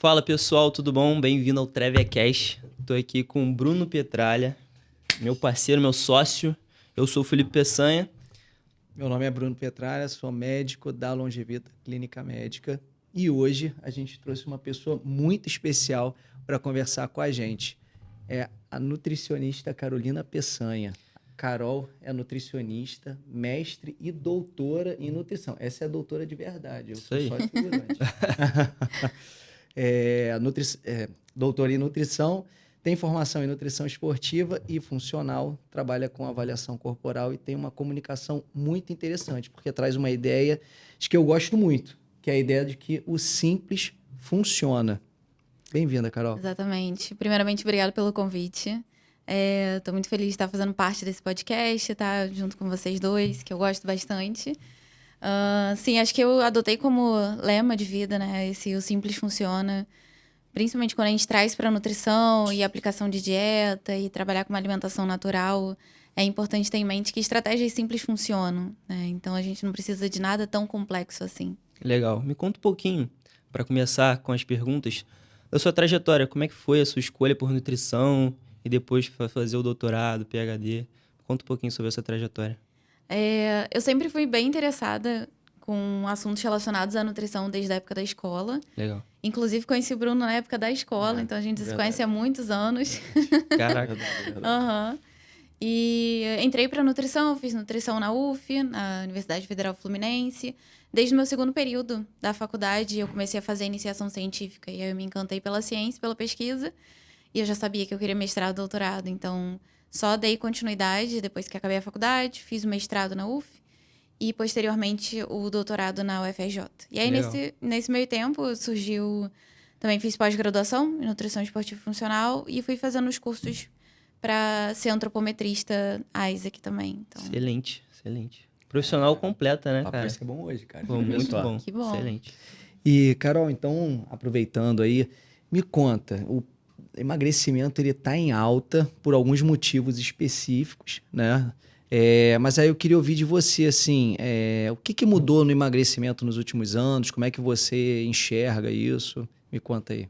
Fala pessoal, tudo bom? Bem-vindo ao TreviaCast. Estou aqui com o Bruno Petralha, meu parceiro, meu sócio. Eu sou o Felipe Peçanha. Meu nome é Bruno Petralha, sou médico da Longevita Clínica Médica e hoje a gente trouxe uma pessoa muito especial para conversar com a gente. É a nutricionista Carolina Peçanha. Carol é nutricionista, mestre e doutora em nutrição. Essa é a doutora de verdade, eu Isso sou aí. só figurante. Doutora em nutrição, tem formação em nutrição esportiva e funcional, trabalha com avaliação corporal e tem uma comunicação muito interessante, porque traz uma ideia de que eu gosto muito, que é a ideia de que o simples funciona. Bem-vinda, Carol. Exatamente. Primeiramente, obrigado pelo convite. Estou muito feliz de estar fazendo parte desse podcast, tá? Junto com vocês dois, que eu gosto bastante. Sim, acho que eu adotei como lema de vida, né? Esse o simples funciona. Principalmente quando a gente traz para a nutrição e aplicação de dieta e trabalhar com uma alimentação natural, é importante ter em mente que estratégias simples funcionam, né? Então a gente não precisa de nada tão complexo assim. Legal. Me conta um pouquinho, para começar com as perguntas, da sua trajetória. Como é que foi a sua escolha por nutrição e depois fazer o doutorado, PhD? Conta um pouquinho sobre essa trajetória. Eu sempre fui bem interessada com assuntos relacionados à nutrição desde a época da escola. Legal. Inclusive, conheci o Bruno na época da escola, então a gente se conhece há muitos anos. Caraca. Aham. E entrei para nutrição, fiz nutrição na UF, na Universidade Federal Fluminense. Desde o meu segundo período da faculdade, eu comecei a fazer iniciação científica. E aí eu me encantei pela ciência, pela pesquisa. E eu já sabia que eu queria mestrado, doutorado. Então, só dei continuidade depois que acabei a faculdade. Fiz o mestrado na UF e, posteriormente, o doutorado na UFRJ. E aí, nesse meio tempo, surgiu... Também fiz pós-graduação em nutrição esportiva e funcional e fui fazendo os cursos para ser antropometrista Isaac também. Então... Excelente, excelente. Profissional completa, né, cara? Vai ser bom hoje, cara. Bom, muito bom. Que bom. Excelente. E, Carol, então, aproveitando aí, me conta, o emagrecimento ele tá em alta por alguns motivos específicos, né? Mas aí eu queria ouvir de você, assim, o que mudou no emagrecimento nos últimos anos? Como é que você enxerga isso? Me conta aí.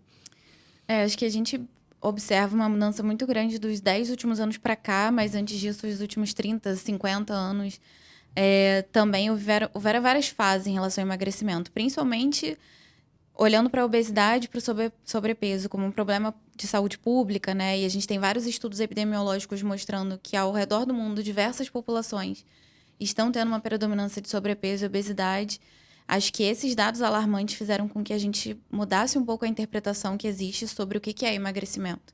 Acho que a gente observa uma mudança muito grande dos 10 últimos anos para cá, mas antes disso, os últimos 30, 50 anos, também houveram várias fases em relação ao emagrecimento, principalmente olhando para a obesidade e para o sobrepeso como um problema de saúde pública, né? E a gente tem vários estudos epidemiológicos mostrando que ao redor do mundo diversas populações estão tendo uma predominância de sobrepeso e obesidade. Acho que esses dados alarmantes fizeram com que a gente mudasse um pouco a interpretação que existe sobre o que é emagrecimento.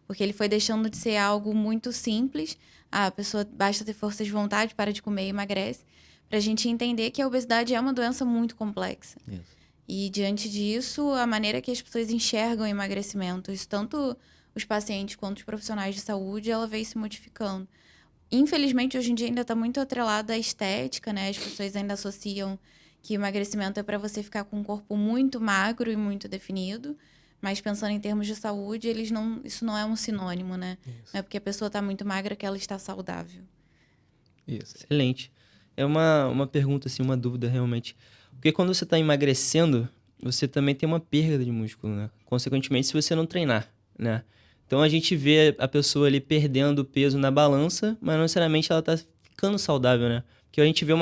Porque ele foi deixando de ser algo muito simples. A pessoa basta ter força de vontade, para de comer e emagrece. Para a gente entender que a obesidade é uma doença muito complexa. Isso. E, diante disso, a maneira que as pessoas enxergam o emagrecimento, isso tanto os pacientes quanto os profissionais de saúde, ela veio se modificando. Infelizmente, hoje em dia ainda está muito atrelada à estética, né? As pessoas ainda associam que emagrecimento é para você ficar com um corpo muito magro e muito definido, mas pensando em termos de saúde, isso não é um sinônimo, né? Isso. Não é porque a pessoa está muito magra que ela está saudável. Isso. Excelente. É uma pergunta, assim, uma dúvida realmente. Porque quando você está emagrecendo, você também tem uma perda de músculo, né? Consequentemente, se você não treinar, né? Então, a gente vê a pessoa ali perdendo peso na balança, mas não necessariamente ela está ficando saudável, né? Porque a gente vê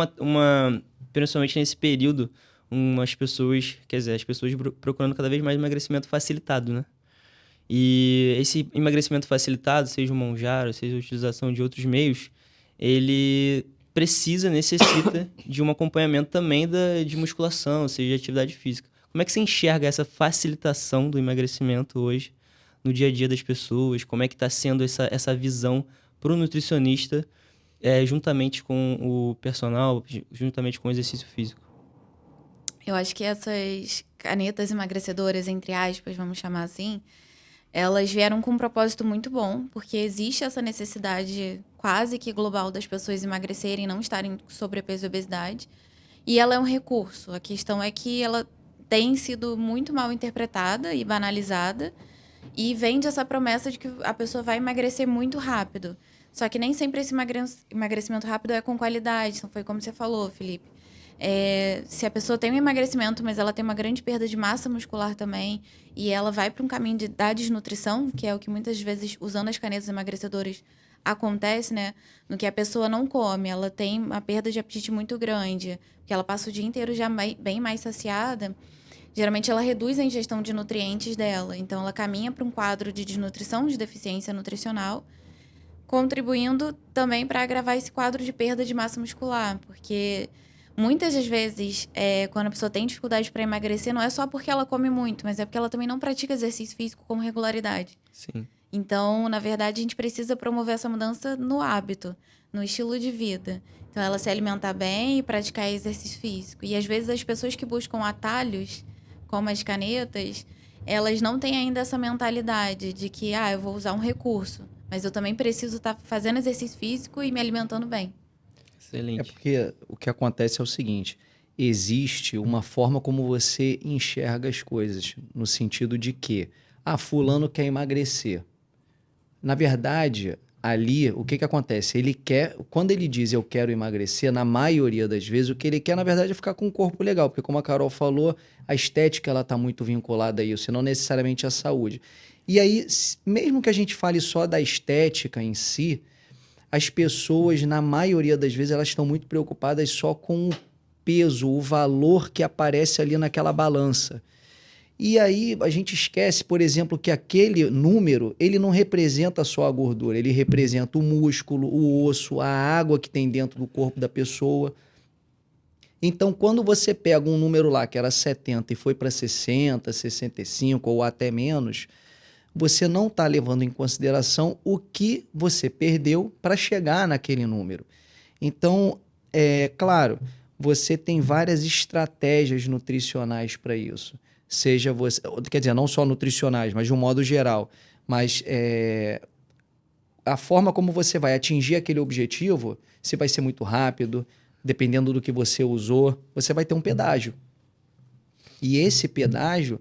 principalmente nesse período, as pessoas procurando cada vez mais emagrecimento facilitado, né? E esse emagrecimento facilitado, seja o Mounjaro, seja a utilização de outros meios, ele necessita de um acompanhamento também de musculação, seja de atividade física. Como é que você enxerga essa facilitação do emagrecimento hoje no dia a dia das pessoas? Como é que está sendo essa visão para o nutricionista, juntamente com o personal, juntamente com o exercício físico? Eu acho que essas canetas emagrecedoras, entre aspas, vamos chamar assim, elas vieram com um propósito muito bom, porque existe essa necessidade quase que global das pessoas emagrecerem, não estarem com sobrepeso e obesidade. E ela é um recurso. A questão é que ela tem sido muito mal interpretada e banalizada e vende essa promessa de que a pessoa vai emagrecer muito rápido. Só que nem sempre esse emagrecimento rápido é com qualidade. Então, foi como você falou, Felipe. Se a pessoa tem um emagrecimento, mas ela tem uma grande perda de massa muscular também, e ela vai para um caminho da desnutrição, que é o que muitas vezes, usando as canetas emagrecedoras, acontece, né? No que a pessoa não come, ela tem uma perda de apetite muito grande, porque ela passa o dia inteiro já bem mais saciada. Geralmente ela reduz a ingestão de nutrientes dela, então ela caminha para um quadro de desnutrição, de deficiência nutricional, contribuindo também para agravar esse quadro de perda de massa muscular, porque muitas das vezes, quando a pessoa tem dificuldade para emagrecer, não é só porque ela come muito, mas é porque ela também não pratica exercício físico com regularidade. Sim. Então, na verdade, a gente precisa promover essa mudança no hábito, no estilo de vida. Então, ela se alimentar bem e praticar exercício físico. E, às vezes, as pessoas que buscam atalhos, como as canetas, elas não têm ainda essa mentalidade de que, eu vou usar um recurso, mas eu também preciso estar fazendo exercício físico e me alimentando bem. Excelente. É porque o que acontece é o seguinte, existe uma forma como você enxerga as coisas, no sentido de que, fulano quer emagrecer. Na verdade, ali, o que acontece? Ele quer, quando ele diz eu quero emagrecer, na maioria das vezes, o que ele quer, na verdade, é ficar com um corpo legal, porque como a Carol falou, a estética ela está muito vinculada a isso, e não necessariamente a saúde. E aí, mesmo que a gente fale só da estética em si, as pessoas, na maioria das vezes, elas estão muito preocupadas só com o peso, o valor que aparece ali naquela balança. E aí a gente esquece, por exemplo, que aquele número, ele não representa só a gordura, ele representa o músculo, o osso, a água que tem dentro do corpo da pessoa. Então, quando você pega um número lá que era 70 e foi para 60, 65 ou até menos, você não está levando em consideração o que você perdeu para chegar naquele número. Então, claro, você tem várias estratégias nutricionais para isso. Seja você, quer dizer, não só nutricionais, mas de um modo geral. Mas a forma como você vai atingir aquele objetivo, se vai ser muito rápido, dependendo do que você usou, você vai ter um pedágio. E esse pedágio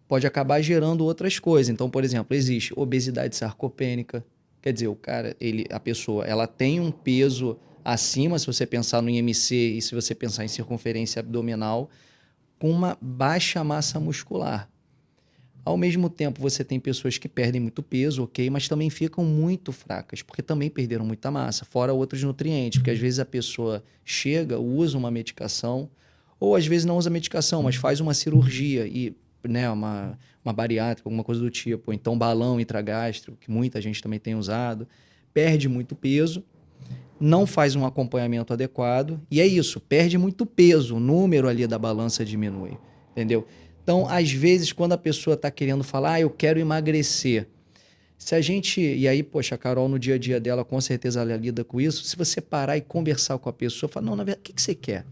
pode acabar gerando outras coisas. Então, por exemplo, existe obesidade sarcopênica. Quer dizer, a pessoa, ela tem um peso acima, se você pensar no IMC e se você pensar em circunferência abdominal, com uma baixa massa muscular. Ao mesmo tempo, você tem pessoas que perdem muito peso, ok, mas também ficam muito fracas, porque também perderam muita massa, fora outros nutrientes, porque às vezes a pessoa chega, usa uma medicação, ou às vezes não usa medicação, mas faz uma cirurgia, e, né, uma bariátrica, alguma coisa do tipo, ou então balão intragástrico, que muita gente também tem usado, perde muito peso, não faz um acompanhamento adequado, e é isso, perde muito peso, o número ali da balança diminui, entendeu? Então, às vezes, quando a pessoa está querendo falar, eu quero emagrecer, se a gente, e aí, poxa, a Carol no dia a dia dela, com certeza ela lida com isso, se você parar e conversar com a pessoa, falar, não, na verdade, o que você quer?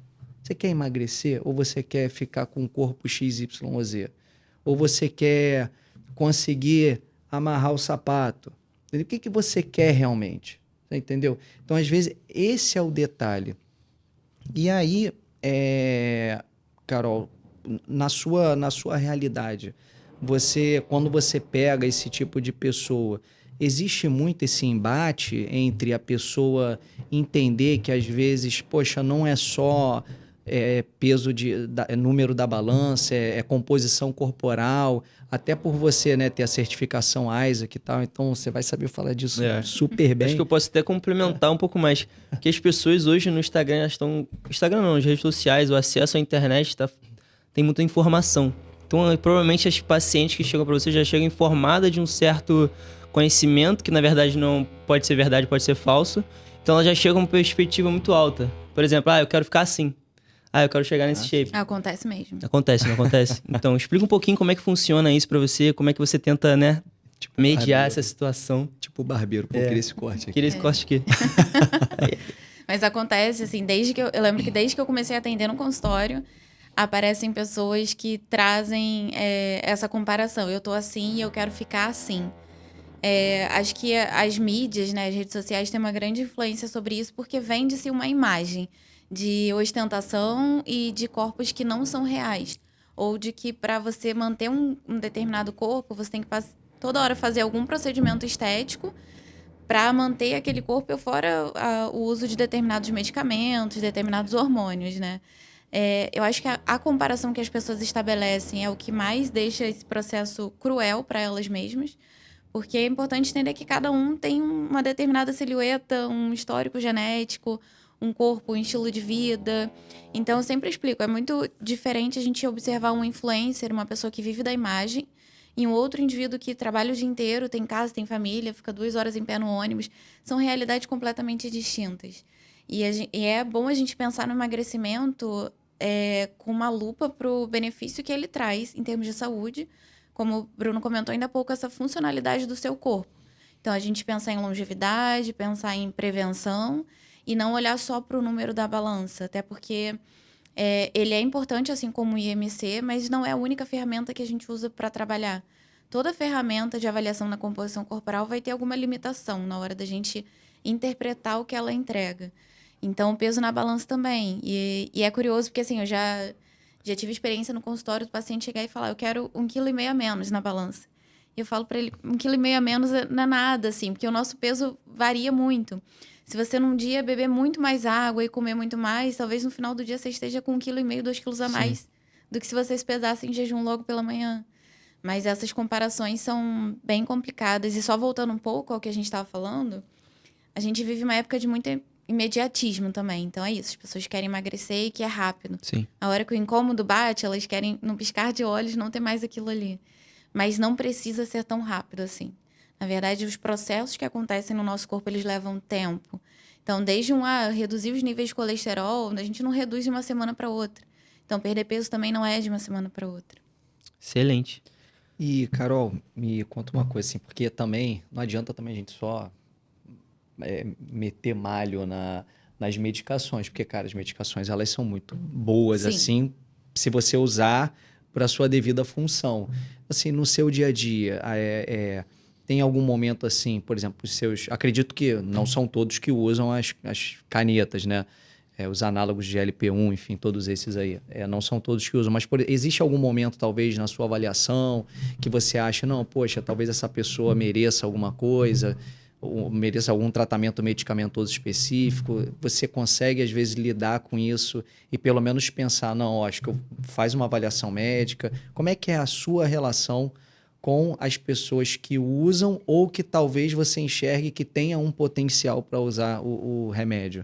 Você quer emagrecer ou você quer ficar com um corpo XYZ? Ou você quer conseguir amarrar o sapato? O que você quer realmente? Você entendeu? Então, às vezes, esse é o detalhe. E aí, Carol, na sua realidade, quando você pega esse tipo de pessoa, existe muito esse embate entre a pessoa entender que, às vezes, poxa, não é só peso número da balança, é composição corporal, até por você, né, ter a certificação Isaac e tal, então você vai saber falar disso super bem. Acho que eu posso até complementar um pouco mais, que as pessoas hoje no Instagram, elas estão... Instagram não, nas redes sociais, o acesso à internet tem muita informação. Então, provavelmente as pacientes que chegam para você já chegam informadas de um certo conhecimento, que na verdade não pode ser verdade, pode ser falso. Então, elas já chegam com uma perspectiva muito alta. Por exemplo, eu quero ficar assim. Eu quero chegar nesse shape. Acontece mesmo. Acontece, não acontece? Então, explica um pouquinho como é que funciona isso pra você, como é que você tenta, né, mediar essa situação. Tipo o barbeiro, queria esse corte aqui. Queria esse corte aqui. Mas acontece, assim, eu lembro que desde que eu comecei a atender no consultório, aparecem pessoas que trazem essa comparação. Eu tô assim e eu quero ficar assim. Acho que as mídias, né, as redes sociais têm uma grande influência sobre isso, porque vende-se uma imagem de ostentação e de corpos que não são reais. Ou de que para você manter um determinado corpo, você tem que toda hora fazer algum procedimento estético para manter aquele corpo, fora o uso de determinados medicamentos, determinados hormônios, né? Eu acho que a comparação que as pessoas estabelecem é o que mais deixa esse processo cruel para elas mesmas, porque é importante entender que cada um tem uma determinada silhueta, um histórico genético, um corpo, um estilo de vida. Então, eu sempre explico, é muito diferente a gente observar um influencer, uma pessoa que vive da imagem, e um outro indivíduo que trabalha o dia inteiro, tem casa, tem família, fica 2 horas em pé no ônibus. São realidades completamente distintas. E é bom a gente pensar no emagrecimento com uma lupa para o benefício que ele traz em termos de saúde, como o Bruno comentou ainda há pouco, essa funcionalidade do seu corpo. Então, a gente pensar em longevidade, pensar em prevenção e não olhar só para o número da balança, até porque ele é importante, assim como o IMC, mas não é a única ferramenta que a gente usa para trabalhar. Toda ferramenta de avaliação na composição corporal vai ter alguma limitação na hora da gente interpretar o que ela entrega. Então, o peso na balança também. E é curioso porque, assim, eu já tive experiência no consultório do paciente chegar e falar, eu quero 1,5 kg a menos na balança. E eu falo para ele, 1,5 kg a menos não é nada, assim, porque o nosso peso varia muito. Se você num dia beber muito mais água e comer muito mais, talvez no final do dia você esteja com 1,5 kg, 2 kg a mais do que se você se pesasse em jejum logo pela manhã. Mas essas comparações são bem complicadas. E só voltando um pouco ao que a gente estava falando, a gente vive uma época de muito imediatismo também. Então é isso, as pessoas querem emagrecer e que é rápido. Sim. A hora que o incômodo bate, elas querem, num piscar de olhos, não ter mais aquilo ali. Mas não precisa ser tão rápido assim. Na verdade, os processos que acontecem no nosso corpo, eles levam tempo. Então, desde reduzir os níveis de colesterol, a gente não reduz de uma semana para outra. Então, perder peso também não é de uma semana para outra. Excelente. E, Carol, me conta uma coisa, assim, porque também não adianta também a gente só meter malho nas medicações, porque, cara, as medicações, elas são muito boas, Sim. assim, se você usar para sua devida função. Assim, no seu dia a dia, tem algum momento, assim, por exemplo, os seus... Acredito que não são todos que usam as canetas, né? Os análogos de GLP-1, enfim, todos esses aí. Não são todos que usam, mas existe algum momento, talvez, na sua avaliação, que você acha, não, poxa, talvez essa pessoa mereça alguma coisa, ou mereça algum tratamento medicamentoso específico? Você consegue, às vezes, lidar com isso e pelo menos pensar, não, acho que faz uma avaliação médica. Como é que é a sua relação com as pessoas que usam ou que talvez você enxergue que tenha um potencial para usar o remédio?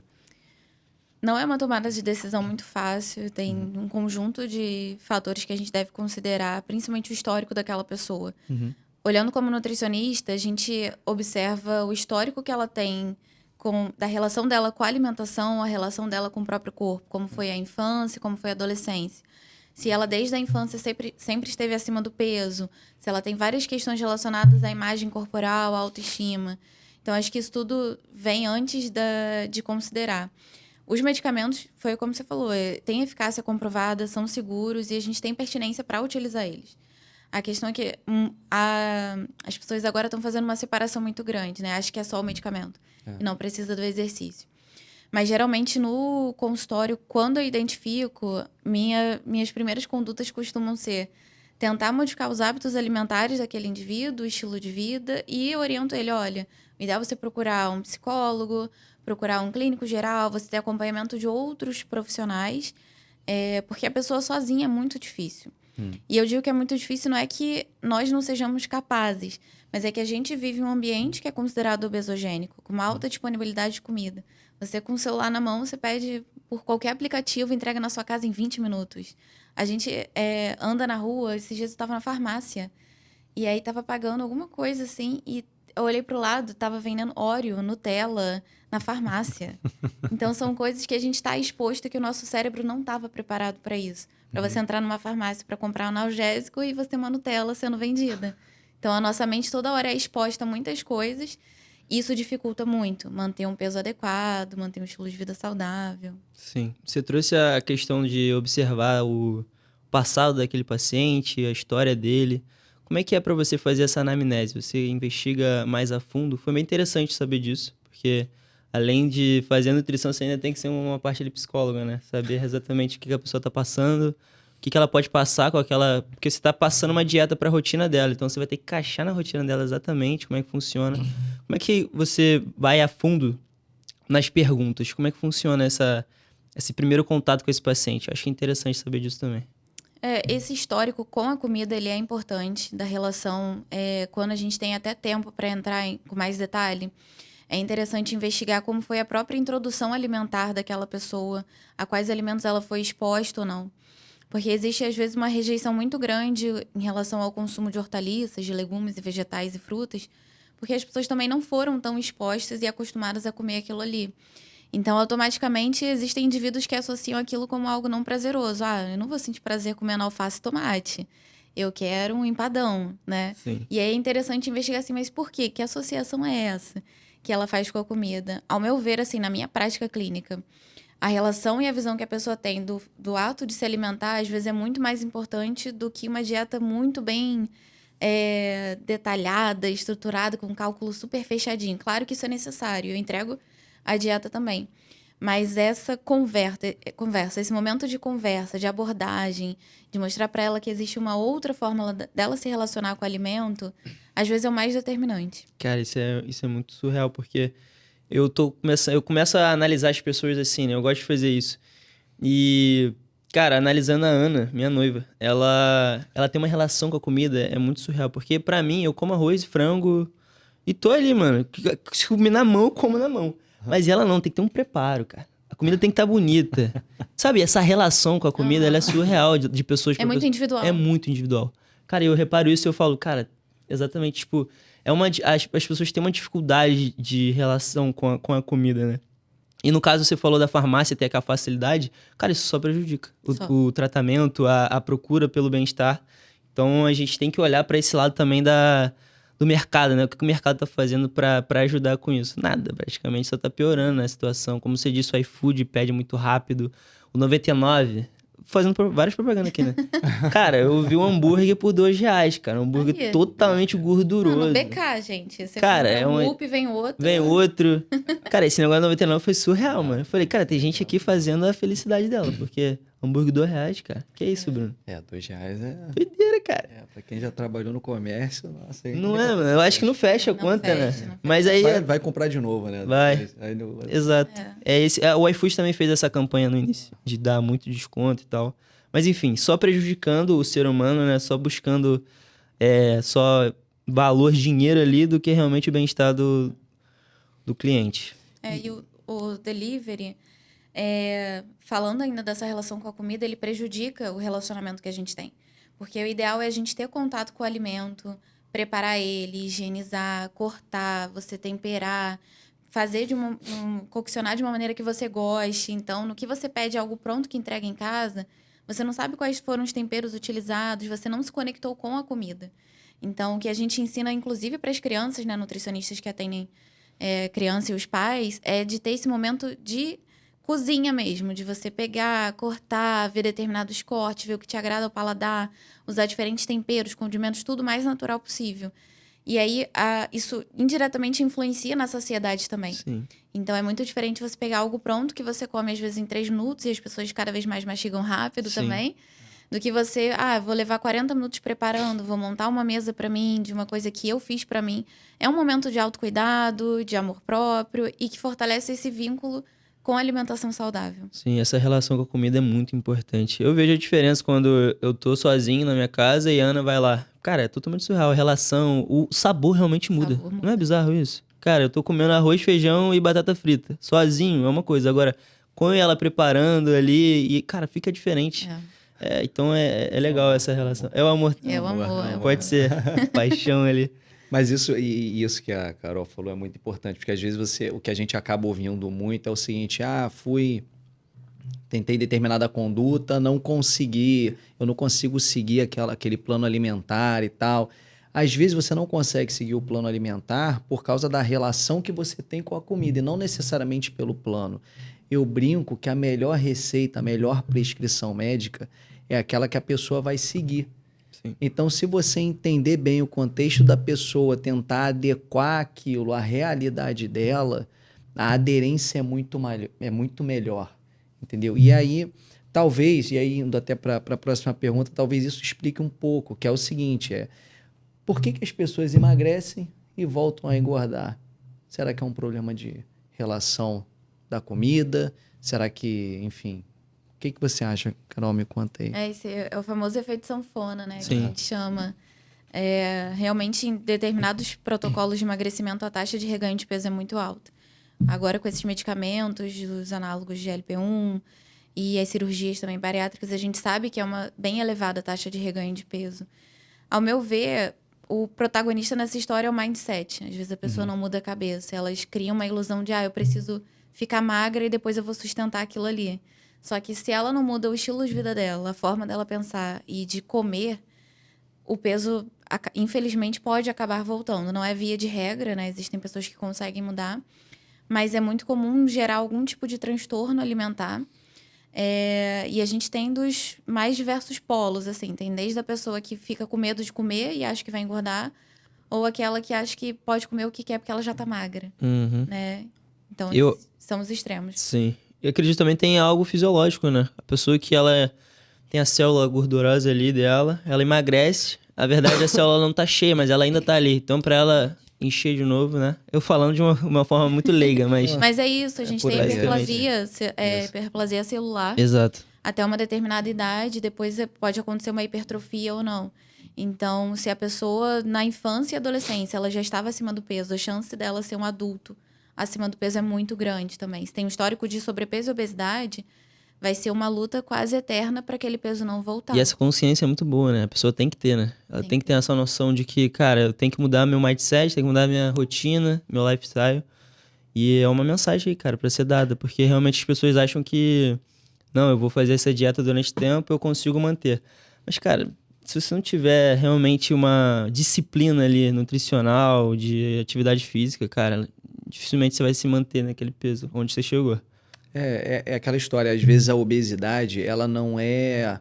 Não é uma tomada de decisão muito fácil, tem um conjunto de fatores que a gente deve considerar, principalmente o histórico daquela pessoa. Olhando como nutricionista, a gente observa o histórico que ela tem da relação dela com a alimentação, a relação dela com o próprio corpo, como foi a infância, como foi a adolescência. Se ela desde a infância sempre esteve acima do peso, se ela tem várias questões relacionadas à imagem corporal, à autoestima. Então, acho que isso tudo vem antes de considerar. Os medicamentos, foi como você falou, têm eficácia comprovada, são seguros e a gente tem pertinência para utilizar eles. A questão é que as pessoas agora estão fazendo uma separação muito grande, né? Acho que é só o medicamento e não precisa do exercício. Mas, geralmente, no consultório, quando eu identifico, minhas primeiras condutas costumam ser tentar modificar os hábitos alimentares daquele indivíduo, o estilo de vida, e eu oriento ele, olha, o ideal é você procurar um psicólogo, procurar um clínico geral, você ter acompanhamento de outros profissionais, porque a pessoa sozinha é muito difícil. E eu digo que é muito difícil, não é que nós não sejamos capazes, mas é que a gente vive em um ambiente que é considerado obesogênico, com uma alta disponibilidade de comida. Você com o celular na mão, você pede por qualquer aplicativo, entrega na sua casa em 20 minutos. A gente anda na rua, esses dias eu estava na farmácia, e aí estava pagando alguma coisa assim, e eu olhei pro lado, estava vendendo Oreo, Nutella, na farmácia. Então, são coisas que a gente está exposto e que o nosso cérebro não estava preparado para isso. Para você entrar numa farmácia para comprar um analgésico e você ter uma Nutella sendo vendida. Então, a nossa mente toda hora é exposta a muitas coisas. E isso dificulta muito. Manter um peso adequado, manter um estilo de vida saudável. Sim. Você trouxe a questão de observar o passado daquele paciente, a história dele. Como é que é para você fazer essa anamnese? Você investiga mais a fundo? Foi bem interessante saber disso, porque além de fazer a nutrição, você ainda tem que ser uma parte de psicóloga, né? Saber exatamente o que a pessoa está passando, o que ela pode passar com aquela... Porque você está passando uma dieta para a rotina dela, então você vai ter que encaixar na rotina dela exatamente como é que funciona. Como é que você vai a fundo nas perguntas? Como é que funciona esse primeiro contato com esse paciente. Eu acho interessante saber disso também. Esse histórico com a comida, ele é importante, da relação, quando a gente tem até tempo para entrar com mais detalhe. É interessante investigar como foi a própria introdução alimentar daquela pessoa, a quais alimentos ela foi exposta ou não. Porque existe, às vezes, uma rejeição muito grande em relação ao consumo de hortaliças, de legumes e vegetais e frutas, porque as pessoas também não foram tão expostas e acostumadas a comer aquilo ali. Então, automaticamente, existem indivíduos que associam aquilo como algo não prazeroso. Eu não vou sentir prazer comendo alface e tomate. Eu quero um empadão, né? Sim. E aí é interessante investigar assim, mas por quê? Que associação é essa que ela faz com a comida? Ao meu ver, assim, na minha prática clínica, a relação e a visão que a pessoa tem do ato de se alimentar, às vezes, é muito mais importante do que uma dieta muito bem detalhada, estruturada, com um cálculo super fechadinho. Claro que isso é necessário, eu entrego a dieta também. Mas essa conversa, esse momento de conversa, de abordagem, de mostrar para ela que existe uma outra forma dela se relacionar com o alimento, às vezes é o mais determinante. Cara, isso é muito surreal, porque eu começo a analisar as pessoas assim, né? Eu gosto de fazer isso. E, cara, analisando a Ana, minha noiva, ela tem uma relação com a comida, é muito surreal. Porque, pra mim, eu como arroz e frango e tô ali, mano. Se comer na mão, eu como na mão. Mas ela não, tem que ter um preparo, cara. A comida tem que estar bonita. Sabe, essa relação com a comida, ela é surreal de pessoas pra É muito pessoa. individual. É muito individual. Cara, eu reparo isso e eu falo, cara, exatamente, tipo, as pessoas têm uma dificuldade de relação com a comida, né? E no caso, você falou da farmácia ter aquela facilidade, cara, isso só prejudica o tratamento, a procura pelo bem-estar. Então, a gente tem que olhar para esse lado também do mercado, né? O que o mercado tá fazendo para ajudar com isso? Nada, praticamente só tá piorando a situação. Como você disse, o iFood pede muito rápido. O 99, fazendo várias propagandas aqui, né? Cara, eu vi um hambúrguer por R$2, cara. Um hambúrguer Aí. totalmente gorduroso. No BK, gente. Você Cara, compra um up, vem outro. Vem outro. Cara, esse negócio do 99 foi surreal, mano. Eu falei, cara, tem gente aqui fazendo a felicidade dela, porque hambúrguer R$2, cara. Que isso, Bruno? R$2 é... Doideira, cara. Pra quem já trabalhou no comércio, nossa... Aí Não é, mano. Eu acho que não fecha a conta, fecha, né? não fecha. Mas aí... vai comprar de novo, né? Vai. Aí Exato. O iFood também fez essa campanha no início, de dar muito desconto e tal. Mas enfim, só prejudicando o ser humano, né? Só buscando só valor, dinheiro ali, do que realmente o bem-estar do cliente. E o delivery, falando ainda dessa relação com a comida, ele prejudica o relacionamento que a gente tem. Porque o ideal é a gente ter contato com o alimento, preparar ele, higienizar, cortar, você temperar, fazer coccionar de uma maneira que você goste. Então, no que você pede algo pronto que entrega em casa, você não sabe quais foram os temperos utilizados, você não se conectou com a comida. Então, o que a gente ensina, inclusive, para as crianças, né, nutricionistas que atendem criança e os pais, é de ter esse momento de cozinha mesmo, de você pegar, cortar, ver determinados cortes, ver o que te agrada ao paladar, usar diferentes temperos, condimentos, tudo o mais natural possível. E aí, isso indiretamente influencia na saciedade também. Sim. Então, é muito diferente você pegar algo pronto que você come, às vezes, em 3 minutos, e as pessoas cada vez mais mastigam rápido também, do que você, vou levar 40 minutos preparando, vou montar uma mesa pra mim, de uma coisa que eu fiz pra mim. É um momento de autocuidado, de amor próprio, e que fortalece esse vínculo com a alimentação saudável. Sim, essa relação com a comida é muito importante. Eu vejo a diferença quando eu tô sozinho na minha casa e a Ana vai lá. Cara, é totalmente surreal. A relação, o sabor realmente muda. Não é bizarro isso? Cara, eu tô comendo arroz, feijão e batata frita. Sozinho, é uma coisa. Agora, com ela preparando ali, e, cara, fica diferente. Então é legal essa relação. É o amor. É o amor. Pode ser. Paixão ali. Mas isso que a Carol falou é muito importante, porque às vezes o que a gente acaba ouvindo muito é o seguinte: tentei determinada conduta, não consegui, eu não consigo seguir aquele plano alimentar e tal. Às vezes você não consegue seguir o plano alimentar por causa da relação que você tem com a comida, e não necessariamente pelo plano. Eu brinco que a melhor receita, a melhor prescrição médica é aquela que a pessoa vai seguir. Sim. Então, se você entender bem o contexto da pessoa, tentar adequar aquilo à realidade dela, a aderência é muito melhor, entendeu? E aí, talvez, indo até para a próxima pergunta, talvez isso explique um pouco, que é o seguinte, por que as pessoas emagrecem e voltam a engordar? Será que é um problema de relação da comida? Será que, enfim... O que você acha, Carol? Me conta aí. Esse é o famoso efeito sanfona, né? Que Sim. a gente chama. Realmente, em determinados protocolos de emagrecimento, a taxa de reganho de peso é muito alta. Agora, com esses medicamentos, os análogos de GLP-1 e as cirurgias também bariátricas, a gente sabe que é uma bem elevada a taxa de reganho de peso. Ao meu ver, o protagonista nessa história é o mindset. Às vezes a pessoa não muda a cabeça. Elas criam uma ilusão de, eu preciso ficar magra e depois eu vou sustentar aquilo ali. Só que se ela não muda o estilo de vida dela, a forma dela pensar e de comer, o peso, infelizmente, pode acabar voltando. Não é via de regra, né? Existem pessoas que conseguem mudar. Mas é muito comum gerar algum tipo de transtorno alimentar. E a gente tem dos mais diversos polos, assim. Tem desde a pessoa que fica com medo de comer e acha que vai engordar, ou aquela que acha que pode comer o que quer porque ela já tá magra, né? Então, são os extremos. Sim. Eu acredito também tem algo fisiológico, né? A pessoa que ela tem a célula gordurosa ali dela, ela emagrece. A verdade, a célula não tá cheia, mas ela ainda tá ali. Então, pra ela encher de novo, né? Eu falando de uma forma muito leiga, mas... Mas é isso, a gente tem hiperplasia, Exatamente. hiperplasia celular. Exato. Até uma determinada idade, depois pode acontecer uma hipertrofia ou não. Então, se a pessoa, na infância e adolescência, ela já estava acima do peso, a chance dela ser um adulto acima do peso é muito grande também. Se tem um histórico de sobrepeso e obesidade, vai ser uma luta quase eterna para aquele peso não voltar. E essa consciência é muito boa, né? A pessoa tem que ter, né? Ela tem que ter essa noção de que, cara, eu tenho que mudar meu mindset, tenho que mudar minha rotina, meu lifestyle. E é uma mensagem aí, cara, pra ser dada. Porque realmente as pessoas acham que, não, eu vou fazer essa dieta durante tempo, eu consigo manter. Mas, cara, se você não tiver realmente uma disciplina ali nutricional, de atividade física, cara, dificilmente você vai se manter naquele peso onde você chegou. É aquela história, às vezes a obesidade, ela não é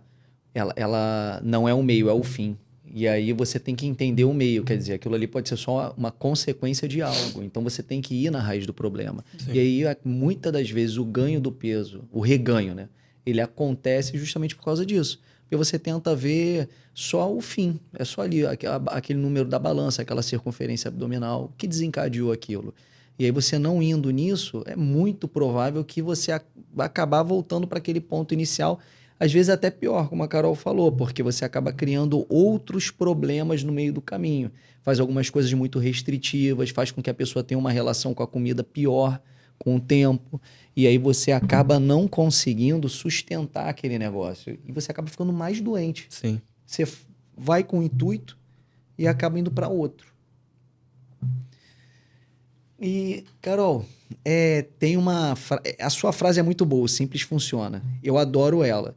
o meio, é o fim. E aí você tem que entender o meio, quer dizer, aquilo ali pode ser só uma consequência de algo. Então você tem que ir na raiz do problema. Sim. E aí, muitas das vezes, o ganho do peso, o reganho, né? Ele acontece justamente por causa disso. Porque você tenta ver só o fim. É só ali, aquele número da balança, aquela circunferência abdominal, que desencadeou aquilo. E aí você não indo nisso, é muito provável que você vai acabar voltando para aquele ponto inicial, às vezes até pior, como a Carol falou, porque você acaba criando outros problemas no meio do caminho. Faz algumas coisas muito restritivas, faz com que a pessoa tenha uma relação com a comida pior com o tempo, e aí você acaba não conseguindo sustentar aquele negócio. E você acaba ficando mais doente. Sim. Você vai com o intuito e acaba indo para outro. E, Carol, tem a sua frase é muito boa, simples funciona. Eu adoro ela.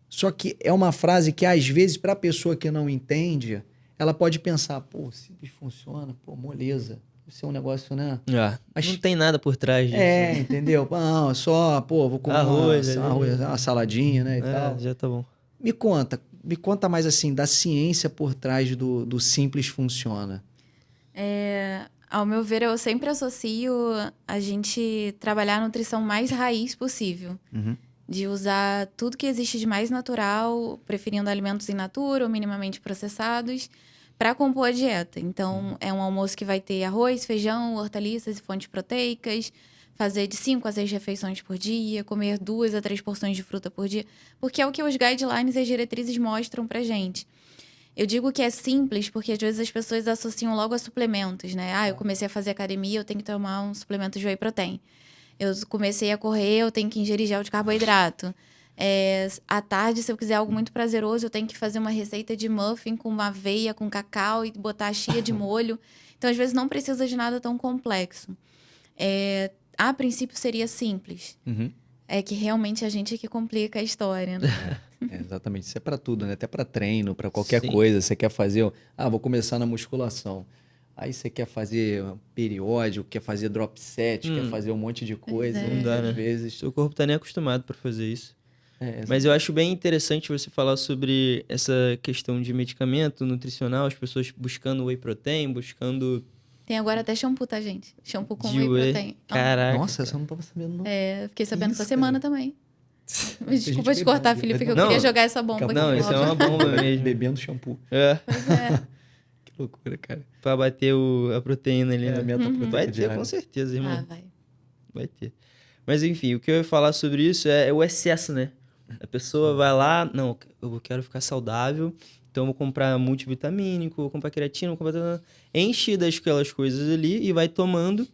Só que é uma frase que, às vezes, para a pessoa que não entende, ela pode pensar, pô, simples funciona, pô, moleza. Isso é um negócio, né? Mas não tem nada por trás disso. Entendeu? Não, só, pô, vou comer arroz, uma saladinha, né, e tal. Já tá bom. Me conta mais, assim, da ciência por trás do simples funciona. Ao meu ver, eu sempre associo a gente trabalhar a nutrição mais raiz possível. Uhum. De usar tudo que existe de mais natural, preferindo alimentos in natura ou minimamente processados, para compor a dieta. Então, é um almoço que vai ter arroz, feijão, hortaliças e fontes proteicas, fazer de 5 a 6 refeições por dia, comer 2 a 3 porções de fruta por dia, porque é o que os guidelines e as diretrizes mostram pra gente. Eu digo que é simples porque às vezes as pessoas associam logo a suplementos, né? Eu comecei a fazer academia, eu tenho que tomar um suplemento de whey protein. Eu comecei a correr, eu tenho que ingerir gel de carboidrato. À tarde, se eu quiser algo muito prazeroso, eu tenho que fazer uma receita de muffin com uma aveia, com cacau e botar cheia de molho. Então, às vezes, não precisa de nada tão complexo. A princípio, seria simples. Uhum. É que realmente a gente é que complica a história, né? Exatamente. Isso é para tudo, né? Até para treino, para qualquer coisa. Você quer fazer... vou começar na musculação. Aí você quer fazer periódico, quer fazer drop set, quer fazer um monte de coisa. Não dá, né? Às vezes... Seu corpo tá nem acostumado para fazer isso. Mas eu acho bem interessante você falar sobre essa questão de medicamento nutricional, as pessoas buscando whey protein, buscando... Tem agora até shampoo, tá, gente? Shampoo com whey protein. Caraca. Nossa, essa eu não tava sabendo, não. Fiquei sabendo essa semana também. Desculpa te gente cortar, Felipe, que eu queria jogar essa bomba aqui. Não, isso é uma bomba mesmo. Bebendo shampoo. Pois é. Que loucura, cara. Pra bater a proteína ali, né? A meta Vai ter, com certeza, irmão. Vai. Vai ter. Mas enfim, o que eu ia falar sobre isso é o excesso, né? A pessoa vai lá, não, eu quero ficar saudável, então eu vou comprar multivitamínico, vou comprar creatina, vou comprar... Enche daquelas coisas ali e vai tomando.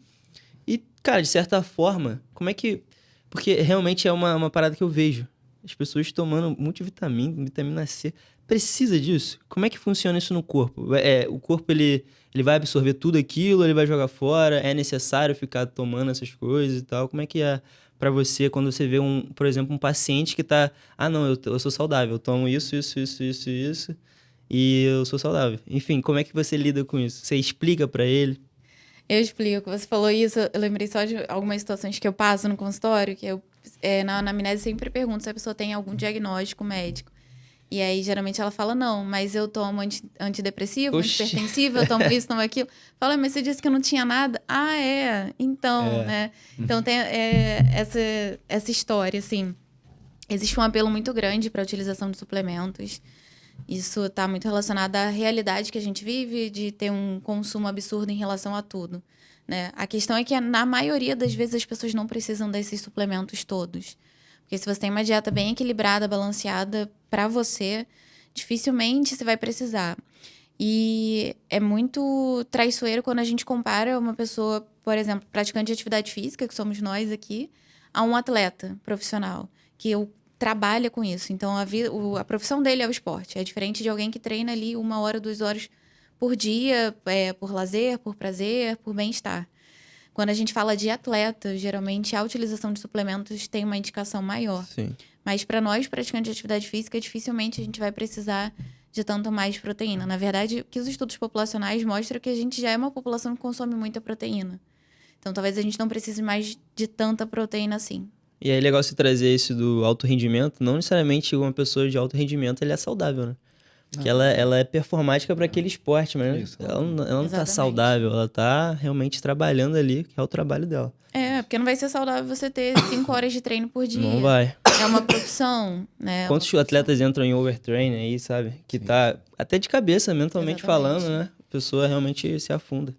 E, cara, de certa forma, como é que... Porque realmente é uma parada que eu vejo. As pessoas tomando multivitamina, vitamina C. Precisa disso? Como é que funciona isso no corpo? O corpo, ele vai absorver tudo aquilo, ele vai jogar fora? É necessário ficar tomando essas coisas e tal? Como é que é pra você quando você vê, por exemplo, um paciente que tá... Ah, não, eu sou saudável, eu tomo isso, e eu sou saudável. Enfim, como é que você lida com isso? Você explica pra ele? Eu explico. Você falou isso, eu lembrei só de algumas situações que eu passo no consultório, que eu, na anamnese, sempre pergunto se a pessoa tem algum diagnóstico médico. E aí, geralmente, ela fala, não, mas eu tomo antidepressivo, Oxi. antipertensivo, eu tomo isso, tomo aquilo. Fala, mas você disse que eu não tinha nada? Ah, é? Então, né? Então, tem essa história, assim. Existe um apelo muito grande para a utilização de suplementos. Isso está muito relacionado à realidade que a gente vive, de ter um consumo absurdo em relação a tudo, né? A questão é que, na maioria das vezes, as pessoas não precisam desses suplementos todos. Porque se você tem uma dieta bem equilibrada, balanceada para você, dificilmente você vai precisar. E é muito traiçoeiro quando a gente compara uma pessoa, por exemplo, praticante de atividade física, que somos nós aqui, a um atleta profissional, que trabalha com isso. Então, a profissão dele é o esporte. É diferente de alguém que treina ali 1 hora, 2 horas por dia, por lazer, por prazer, por bem-estar. Quando a gente fala de atleta, geralmente a utilização de suplementos tem uma indicação maior. Sim. Mas para nós, praticantes de atividade física, dificilmente a gente vai precisar de tanto mais proteína. Na verdade, o que os estudos populacionais mostram é que a gente já é uma população que consome muita proteína. Então, talvez a gente não precise mais de tanta proteína assim. E aí é legal você trazer isso do alto rendimento. Não necessariamente uma pessoa de alto rendimento ele é saudável, né? Porque ela é performática para aquele esporte, mas Isso. ela não tá Exatamente. saudável, ela tá realmente trabalhando ali, que é o trabalho dela. Porque não vai ser saudável você ter 5 horas de treino por dia. Não vai. É uma profissão, né? Quantos atletas entram em overtrain aí, sabe? Que tá até de cabeça, mentalmente Exatamente. falando, né? A pessoa realmente se afunda.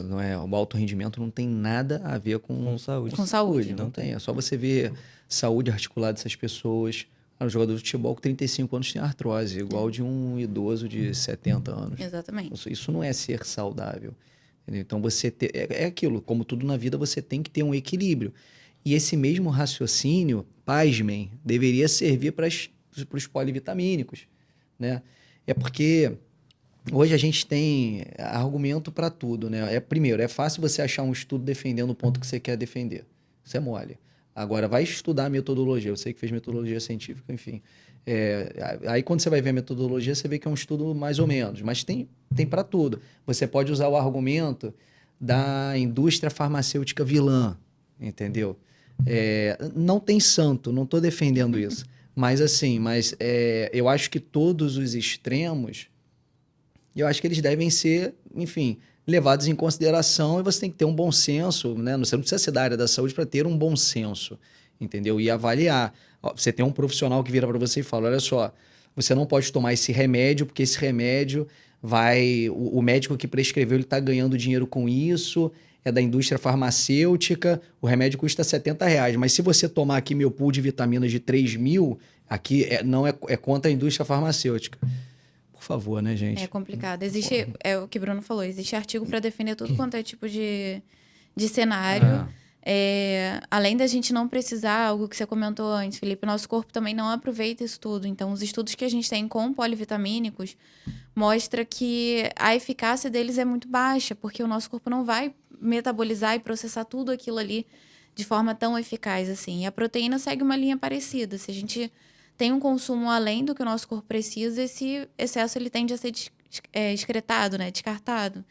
Não é, o alto rendimento não tem nada a ver Com saúde. Com saúde. Não tem. É só você ver saúde articular dessas pessoas. Um jogador de futebol com 35 anos tem artrose, igual de um idoso de 70 anos. Exatamente. Isso não é ser saudável. Entendeu? Então, é aquilo. Como tudo na vida, você tem que ter um equilíbrio. E esse mesmo raciocínio, pasmem, deveria servir para os polivitamínicos, né? É porque hoje a gente tem argumento para tudo, né? Primeiro, é fácil você achar um estudo defendendo o ponto que você quer defender. Isso é mole. Agora, vai estudar a metodologia. Eu sei que fez metodologia científica, enfim. Aí, quando você vai ver a metodologia, você vê que é um estudo mais ou menos. Mas tem para tudo. Você pode usar o argumento da indústria farmacêutica vilã, entendeu? Não tem santo, não estou defendendo isso. Mas, assim, eu acho que todos os extremos, eu acho que eles devem ser, enfim, levados em consideração, e você tem que ter um bom senso, né? Você não precisa ser da área da saúde para ter um bom senso, entendeu? E avaliar. Você tem um profissional que vira para você e fala, olha só, você não pode tomar esse remédio, porque esse remédio o médico que prescreveu, ele está ganhando dinheiro com isso, é da indústria farmacêutica, o remédio custa R$70, mas se você tomar aqui meu pool de vitaminas de 3.000, aqui não é contra a indústria farmacêutica. Por favor, né, gente? É complicado. Existe, o que o Bruno falou, existe artigo para defender tudo quanto é tipo de cenário. Além da gente não precisar, algo que você comentou antes, Felipe, nosso corpo também não aproveita isso tudo. Então, os estudos que a gente tem com polivitamínicos mostra que a eficácia deles é muito baixa, porque o nosso corpo não vai metabolizar e processar tudo aquilo ali de forma tão eficaz assim. E a proteína segue uma linha parecida. Se a gente tem um consumo além do que o nosso corpo precisa, esse excesso ele tende a ser excretado, né? Descartado.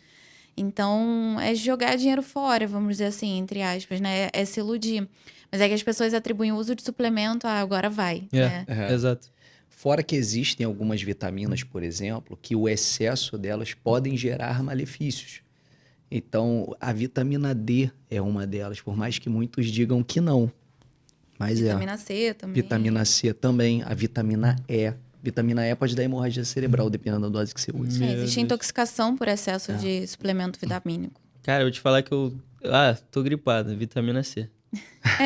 Então, é jogar dinheiro fora, vamos dizer assim, entre aspas, né? É se iludir. Mas é que as pessoas atribuem o uso de suplemento a agora vai, né? Exato. Fora que existem algumas vitaminas, por exemplo, que o excesso delas podem gerar malefícios. Então, a vitamina D é uma delas, por mais que muitos digam que não. Mas Vitamina C também. Vitamina C também, a vitamina E. Vitamina E pode dar hemorragia cerebral, dependendo da dose que você usa. Existe intoxicação por excesso de suplemento vitamínico. Cara, eu vou te falar que tô gripado, vitamina C.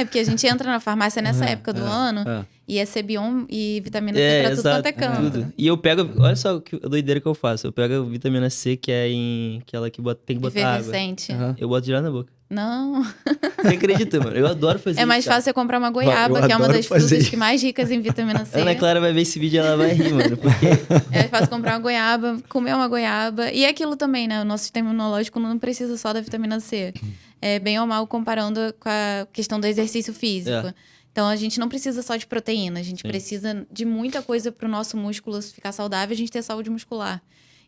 Porque a gente entra na farmácia nessa época do ano e é Cebion e vitamina C pra tudo quanto é canto. Tudo. E eu pego, olha só a doideira que eu faço. Eu pego a vitamina C, que é em aquela que tem que botar água. Efervescente. Eu boto direto na boca. Não. Você acredita, mano? Eu adoro fazer isso. É mais fácil você comprar uma goiaba, que é uma das frutas que mais ricas em vitamina C. A Ana Clara vai ver esse vídeo e ela vai rir, mano. Porque... É mais fácil comprar uma goiaba, comer uma goiaba. E aquilo também, né? O nosso sistema imunológico não precisa só da vitamina C. É bem ou mal comparando com a questão do exercício físico. Então, a gente não precisa só de proteína. A gente precisa de muita coisa para o nosso músculo ficar saudável e a gente ter saúde muscular.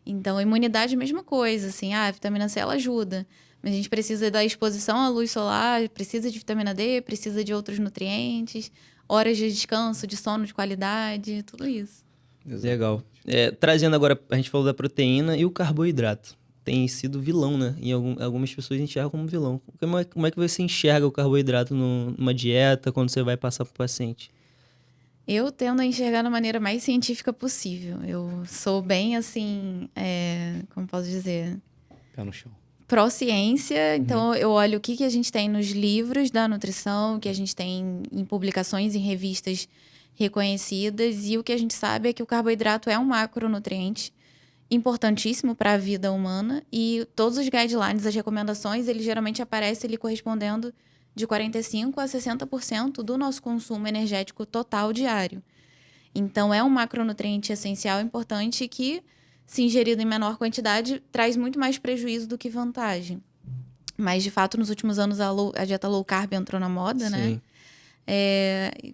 Então, a imunidade, mesma coisa. Assim, a vitamina C, ela ajuda. Mas a gente precisa da exposição à luz solar, precisa de vitamina D, precisa de outros nutrientes, horas de descanso, de sono de qualidade, tudo isso. Legal. Trazendo agora, a gente falou da proteína e o carboidrato. Tem sido vilão, né? E algumas pessoas enxergam como vilão. Como é que você enxerga o carboidrato numa dieta, quando você vai passar para o paciente? Eu tendo a enxergar da maneira mais científica possível. Eu sou bem, assim, como posso dizer? Pé no chão. Pró-ciência, então eu olho o que a gente tem nos livros da nutrição, o que a gente tem em publicações, em revistas reconhecidas, e o que a gente sabe é que o carboidrato é um macronutriente importantíssimo para a vida humana, e todos os guidelines, as recomendações, ele geralmente aparece ele correspondendo de 45% a 60% do nosso consumo energético total diário. Então, é um macronutriente essencial, importante, que, se ingerido em menor quantidade, traz muito mais prejuízo do que vantagem. Mas, de fato, nos últimos anos, a dieta low carb entrou na moda, né?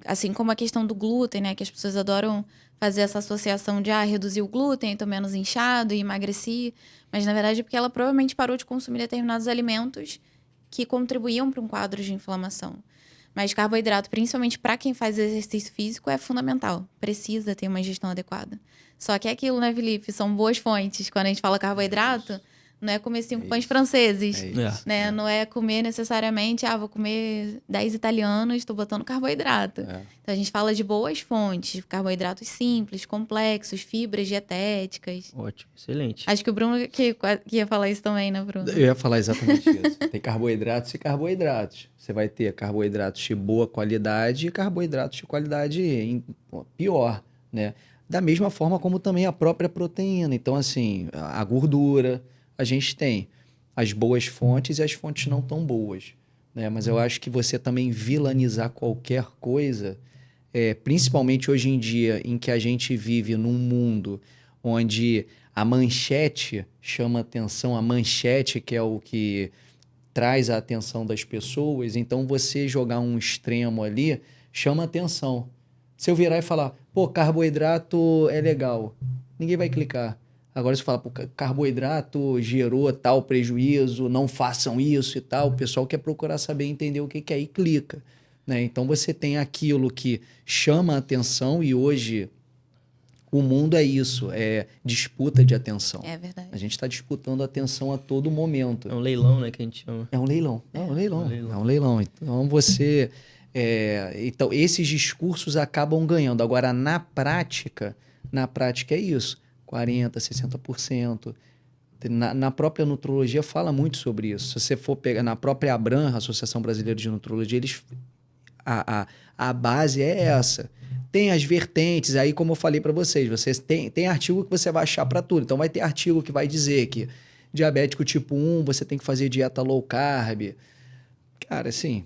Assim como a questão do glúten, né? Que as pessoas adoram fazer essa associação de reduzir o glúten, tô menos inchado e emagreci. Mas, na verdade, é porque ela provavelmente parou de consumir determinados alimentos que contribuíam para um quadro de inflamação. Mas carboidrato, principalmente para quem faz exercício físico, é fundamental. Precisa ter uma ingestão adequada. Só que é aquilo, né, Felipe? São boas fontes. Quando a gente fala carboidrato, não é comer 5 pães franceses. Né? Não é comer necessariamente, vou comer 10 italianos, estou botando carboidrato. Então, a gente fala de boas fontes, carboidratos simples, complexos, fibras dietéticas. Ótimo, excelente. Acho que o Bruno que ia falar isso também, né, Bruno? Eu ia falar exatamente isso. Tem carboidratos e carboidratos. Você vai ter carboidratos de boa qualidade e carboidratos de qualidade pior, né? Da mesma forma como também a própria proteína. Então, assim, a gordura, a gente tem as boas fontes e as fontes não tão boas, né? Mas eu acho que você também vilanizar qualquer coisa, principalmente hoje em dia, em que a gente vive num mundo onde a manchete chama atenção, a manchete que é o que traz a atenção das pessoas, então você jogar um extremo ali chama atenção. Se eu virar e falar, carboidrato é legal, ninguém vai clicar. Agora, se fala, carboidrato gerou tal prejuízo, não façam isso e tal, o pessoal quer procurar saber, entender o que é e clica, né? Então, você tem aquilo que chama a atenção e hoje o mundo é isso, é disputa de atenção. É verdade. A gente está disputando atenção a todo momento. É um leilão, né, que a gente chama. É um leilão. É um leilão. Então, você... então, esses discursos acabam ganhando. Agora, na prática é isso. 40%, 60%. Na própria nutrologia fala muito sobre isso. Se você for pegar na própria ABRAM, Associação Brasileira de Nutrologia, a base é essa. Tem as vertentes, aí como eu falei para vocês tem artigo que você vai achar para tudo. Então vai ter artigo que vai dizer que diabético tipo 1, você tem que fazer dieta low carb. Cara, assim...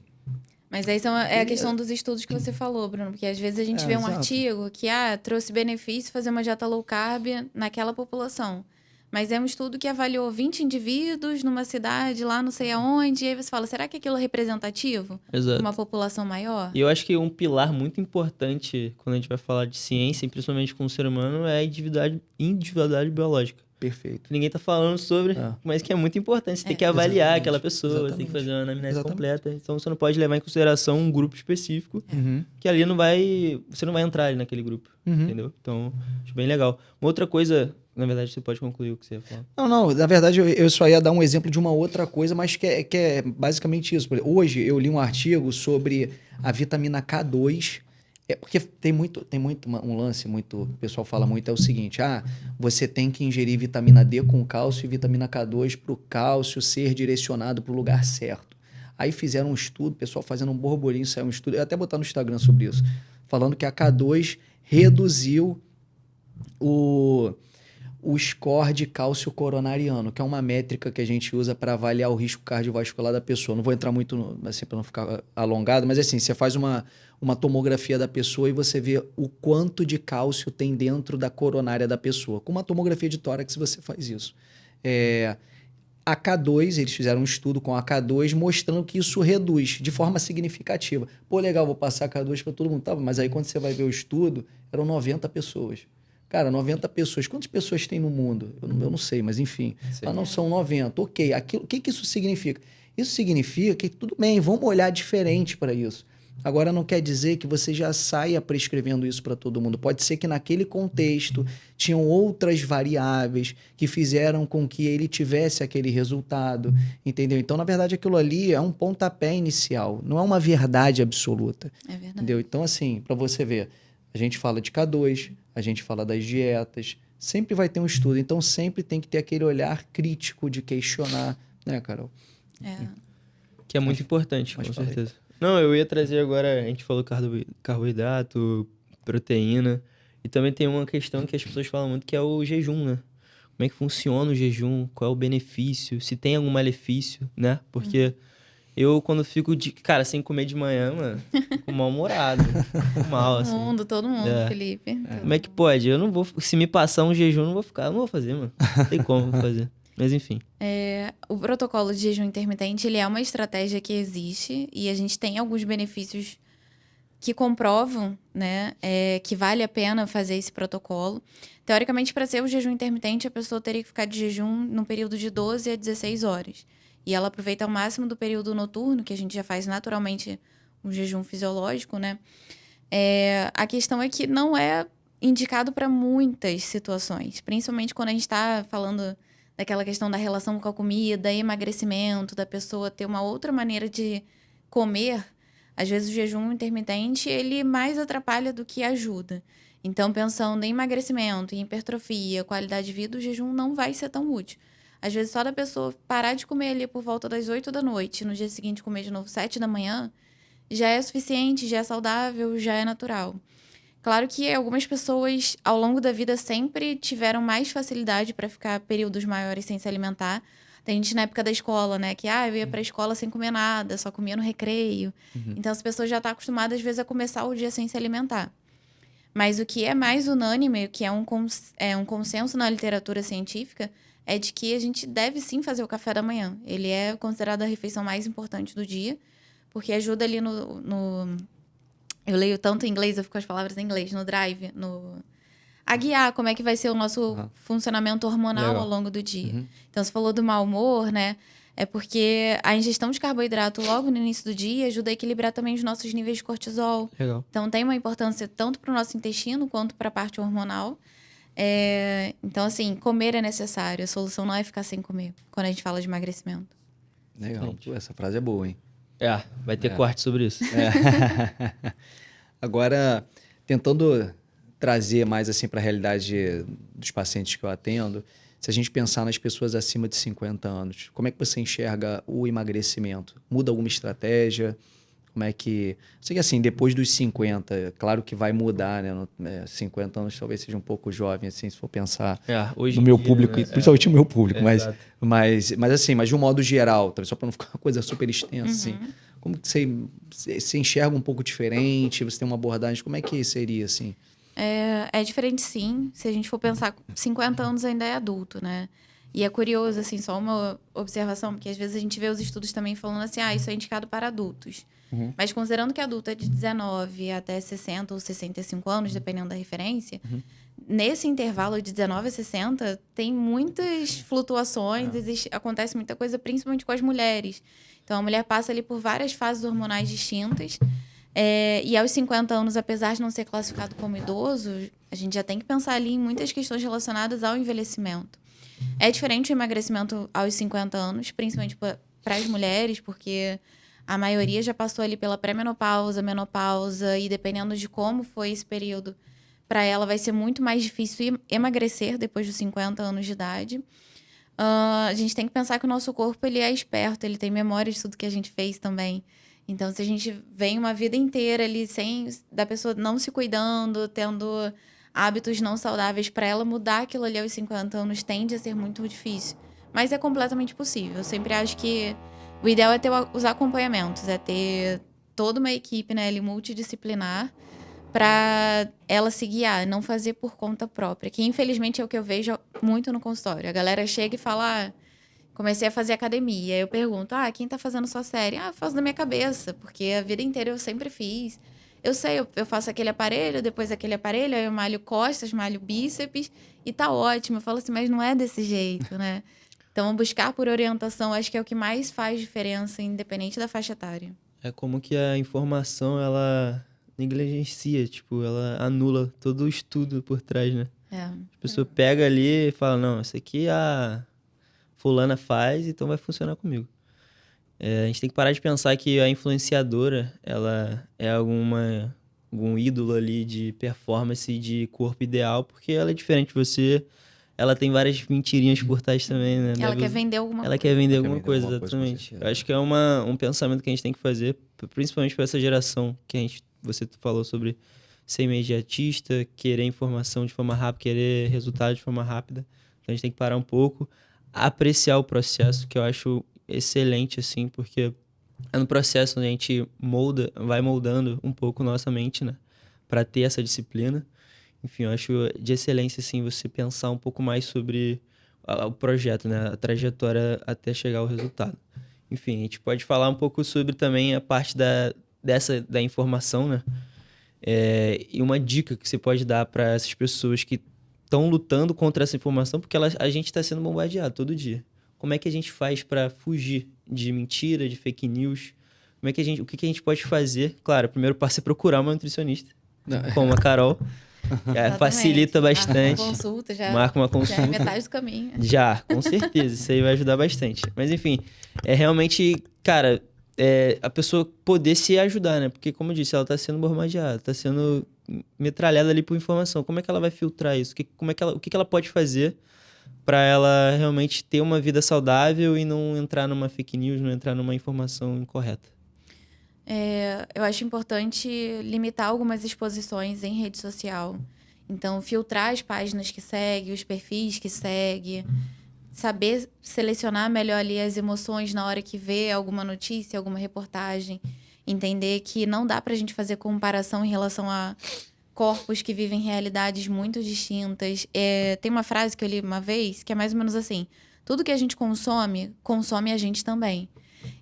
Mas aí é a questão dos estudos que você falou, Bruno. Porque às vezes a gente vê um artigo que trouxe benefício fazer uma dieta low carb naquela população. Mas é um estudo que avaliou 20 indivíduos numa cidade lá não sei aonde. E aí você fala, será que aquilo é representativo? Exato. Uma população maior? E eu acho que um pilar muito importante quando a gente vai falar de ciência, e principalmente com o ser humano, é a individualidade biológica. Perfeito. Ninguém tá falando sobre, mas que é muito importante. Você tem que avaliar aquela pessoa, você tem que fazer uma anamnese completa. Então, você não pode levar em consideração um grupo específico, que ali você não vai entrar ali naquele grupo, entendeu? Então, acho bem legal. Uma outra coisa, na verdade, você pode concluir o que você ia falar. Não, na verdade, eu só ia dar um exemplo de uma outra coisa, mas que é basicamente isso. Hoje, eu li um artigo sobre a vitamina K2, porque tem muito um lance, o pessoal fala muito, é o seguinte, você tem que ingerir vitamina D com cálcio e vitamina K2 para o cálcio ser direcionado para o lugar certo. Aí fizeram um estudo, o pessoal fazendo um borborinho, saiu um estudo, eu ia até botar no Instagram sobre isso, falando que a K2 reduziu o score de cálcio coronariano, que é uma métrica que a gente usa para avaliar o risco cardiovascular da pessoa. Não vou entrar muito, assim, para não ficar alongado, mas assim, você faz uma tomografia da pessoa e você vê o quanto de cálcio tem dentro da coronária da pessoa. Com uma tomografia de tórax você faz isso. A K2, eles fizeram um estudo com a K2 mostrando que isso reduz de forma significativa. Pô, legal, vou passar a K2 para todo mundo. Tá, mas aí quando você vai ver o estudo, eram 90 pessoas. Cara, 90 pessoas. Quantas pessoas tem no mundo? Eu não sei, mas enfim. Ah, não, são 90. Ok. O que isso significa? Isso significa que tudo bem, vamos olhar diferente para isso. Agora, não quer dizer que você já saia prescrevendo isso para todo mundo. Pode ser que naquele contexto tinham outras variáveis que fizeram com que ele tivesse aquele resultado, entendeu? Então, na verdade, aquilo ali é um pontapé inicial, não é uma verdade absoluta. É verdade. Entendeu? Então, assim, para você ver, a gente fala de K2, a gente fala das dietas, sempre vai ter um estudo. Então, sempre tem que ter aquele olhar crítico de questionar, né, Carol? Que é muito importante, com fala certeza. Não, eu ia trazer agora, a gente falou carboidrato, proteína, e também tem uma questão que as pessoas falam muito, que é o jejum, né? Como é que funciona o jejum, qual é o benefício, se tem algum malefício, né? Porque eu, quando fico, cara, sem comer de manhã, mano, fico mal-humorado, fico mal, assim. Todo mundo, Felipe. Como é que pode? Eu não vou, se me passar um jejum, eu não vou fazer, mano. Não tem como fazer. Mas enfim. O protocolo de jejum intermitente, ele é uma estratégia que existe e a gente tem alguns benefícios que comprovam, né, que vale a pena fazer esse protocolo. Teoricamente, para ser o jejum intermitente, a pessoa teria que ficar de jejum num período de 12 a 16 horas. E ela aproveita ao máximo do período noturno, que a gente já faz naturalmente um jejum fisiológico, né? A questão é que não é indicado para muitas situações, principalmente quando a gente está falando daquela questão da relação com a comida, emagrecimento, da pessoa ter uma outra maneira de comer. Às vezes o jejum intermitente, ele mais atrapalha do que ajuda. Então, pensando em emagrecimento, em hipertrofia, qualidade de vida, o jejum não vai ser tão útil. Às vezes, só da pessoa parar de comer ali por volta das 8 da noite, no dia seguinte comer de novo 7 da manhã, já é suficiente, já é saudável, já é natural. Claro que algumas pessoas, ao longo da vida, sempre tiveram mais facilidade para ficar períodos maiores sem se alimentar. Tem gente na época da escola, né? Que, eu ia pra escola sem comer nada, só comia no recreio. Então, as pessoas já estão acostumadas, às vezes, a começar o dia sem se alimentar. Mas o que é mais unânime, o que é um consenso na literatura científica, é de que a gente deve, sim, fazer o café da manhã. Ele é considerado a refeição mais importante do dia, porque ajuda ali no eu leio tanto em inglês, eu fico com as palavras em inglês, no drive, a guiar como é que vai ser o nosso funcionamento hormonal ao longo do dia. Então, você falou do mau humor, né? É porque a ingestão de carboidrato logo no início do dia ajuda a equilibrar também os nossos níveis de cortisol. Legal. Então, tem uma importância tanto para o nosso intestino quanto para a parte hormonal. Então, assim, comer é necessário. A solução não é ficar sem comer, quando a gente fala de emagrecimento. Legal. Pô, essa frase é boa, hein? Vai ter corte sobre isso. Agora, tentando trazer mais assim para a realidade dos pacientes que eu atendo, se a gente pensar nas pessoas acima de 50 anos, como é que você enxerga o emagrecimento? Muda alguma estratégia? Como é que... Sei que assim, depois dos 50, claro que vai mudar, né? 50 anos talvez seja um pouco jovem, assim, se for pensar Hoje no meu dia, público, né? principalmente no meu público, mas Exato. mas de um modo geral, só para não ficar uma coisa super extensa, assim. Como que você enxerga um pouco diferente? Você tem uma abordagem, como é que seria, assim? É diferente, sim. Se a gente for pensar, 50 anos ainda é adulto, né? E é curioso, assim, só uma observação, porque às vezes a gente vê os estudos também falando assim, isso é indicado para adultos. Mas considerando que adulto é de 19 até 60 ou 65 anos, dependendo da referência, nesse intervalo de 19 a 60, tem muitas flutuações, acontece muita coisa, principalmente com as mulheres. Então, a mulher passa ali por várias fases hormonais distintas. E aos 50 anos, apesar de não ser classificado como idoso, a gente já tem que pensar ali em muitas questões relacionadas ao envelhecimento. É diferente o emagrecimento aos 50 anos, principalmente para as mulheres, porque a maioria já passou ali pela pré-menopausa, menopausa, e dependendo de como foi esse período, para ela vai ser muito mais difícil emagrecer depois dos 50 anos de idade. a gente tem que pensar que o nosso corpo, ele é esperto, ele tem memória de tudo que a gente fez também. Então, se a gente vem uma vida inteira ali da pessoa não se cuidando, tendo hábitos não saudáveis, para ela mudar aquilo ali aos 50 anos tende a ser muito difícil. Mas é completamente possível. Eu sempre acho que o ideal é ter os acompanhamentos, é ter toda uma equipe, né, ali, multidisciplinar, para ela se guiar, não fazer por conta própria. Que infelizmente é o que eu vejo muito no consultório. A galera chega e fala, comecei a fazer academia. Eu pergunto, quem tá fazendo sua série? Eu faço da minha cabeça, porque a vida inteira eu sempre fiz. Eu sei, eu faço aquele aparelho, depois aquele aparelho, aí eu malho costas, malho bíceps, e tá ótimo. Eu falo assim, mas não é desse jeito, né? Então, buscar por orientação, acho que é o que mais faz diferença, independente da faixa etária. É como que a informação, ela negligencia, tipo, ela anula todo o estudo por trás, né? A pessoa pega ali e fala, não, isso aqui a fulana faz, então vai funcionar comigo. A gente tem que parar de pensar que a influenciadora, ela é algum ídolo ali de performance, de corpo ideal, porque ela é diferente de você, ela tem várias mentirinhas por trás também, né? Ela quer vender alguma coisa. Ela quer vender alguma coisa, exatamente. Eu acho que é um pensamento que a gente tem que fazer, principalmente para essa geração você falou sobre ser imediatista, querer informação de forma rápida, querer resultado de forma rápida. Então a gente tem que parar um pouco, apreciar o processo, que eu acho excelente, assim, porque é no processo onde a gente vai moldando um pouco nossa mente, né? Para ter essa disciplina. Enfim, eu acho de excelência, assim, você pensar um pouco mais sobre o projeto, né? A trajetória até chegar ao resultado. Enfim, a gente pode falar um pouco sobre também a parte da informação, né? E uma dica que você pode dar para essas pessoas que estão lutando contra essa informação, porque a gente está sendo bombardeado todo dia. Como é que a gente faz para fugir de mentira, de fake news? O que a gente pode fazer? Claro, o primeiro passo é procurar uma nutricionista, como a Carol. Facilita bastante. Marca uma consulta. Já é metade do caminho. Já, com certeza. Isso aí vai ajudar bastante. Mas enfim, é realmente, cara, a pessoa poder se ajudar, né? Porque, como eu disse, ela tá sendo bombardeada, tá sendo metralhada ali por informação. Como é que ela vai filtrar isso? O que ela pode fazer para ela realmente ter uma vida saudável e não entrar numa fake news, não entrar numa informação incorreta? Eu acho importante limitar algumas exposições em rede social. Então, filtrar as páginas que segue, os perfis que segue, saber selecionar melhor ali as emoções na hora que vê alguma notícia, alguma reportagem. Entender que não dá pra gente fazer comparação em relação a corpos que vivem realidades muito distintas. Tem uma frase que eu li uma vez que é mais ou menos assim: tudo que a gente consome a gente também.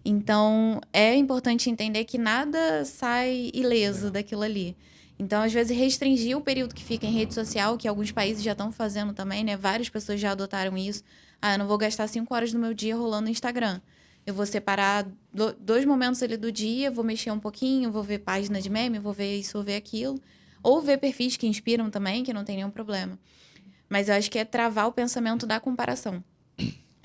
Então, é importante entender que nada sai ileso daquilo ali. Então, às vezes, restringir o período que fica em rede social, que alguns países já estão fazendo também, né? Várias pessoas já adotaram isso. Eu não vou gastar 5 horas do meu dia rolando no Instagram. Eu vou separar 2 momentos ali do dia, vou mexer um pouquinho, vou ver página de meme, vou ver isso, vou ver aquilo. Ou ver perfis que inspiram também, que não tem nenhum problema. Mas eu acho que é travar o pensamento da comparação.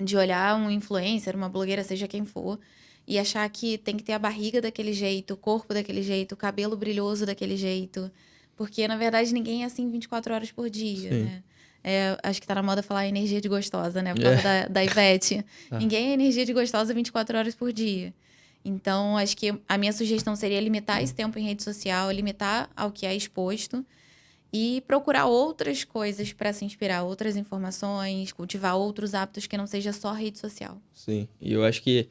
De olhar um influencer, uma blogueira, seja quem for, e achar que tem que ter a barriga daquele jeito, o corpo daquele jeito, o cabelo brilhoso daquele jeito. Porque, na verdade, ninguém é assim 24 horas por dia, né? Acho que tá na moda falar energia de gostosa, né? Por causa da Ivete. Ninguém é energia de gostosa 24 horas por dia. Então, acho que a minha sugestão seria limitar esse tempo em rede social, limitar ao que é exposto e procurar outras coisas para se inspirar, outras informações, cultivar outros hábitos que não seja só rede social. Sim, e eu acho que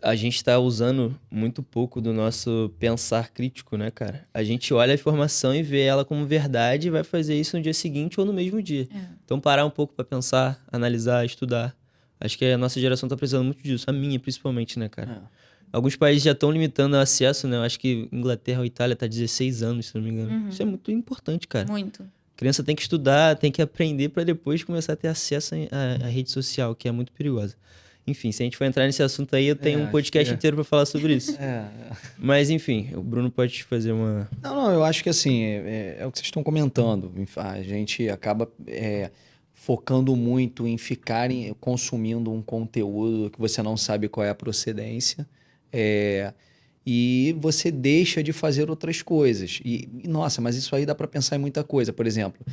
a gente está usando muito pouco do nosso pensar crítico, né, cara? A gente olha a informação e vê ela como verdade e vai fazer isso no dia seguinte ou no mesmo dia. Então, parar um pouco para pensar, analisar, estudar. Acho que a nossa geração tá precisando muito disso, a minha principalmente, né, cara? Alguns países já estão limitando o acesso, né? Eu acho que Inglaterra ou Itália tá 16 anos, se não me engano. Isso é muito importante, cara. Muito. A criança tem que estudar, tem que aprender para depois começar a ter acesso à rede social, que é muito perigosa. Enfim, se a gente for entrar nesse assunto aí, eu tenho um podcast inteiro para falar sobre isso. Mas, enfim, o Bruno pode fazer uma... Não, eu acho que assim, é o que vocês estão comentando. A gente acaba focando muito em consumindo um conteúdo que você não sabe qual é a procedência. E você deixa de fazer outras coisas. Nossa, mas isso aí dá para pensar em muita coisa. Por exemplo,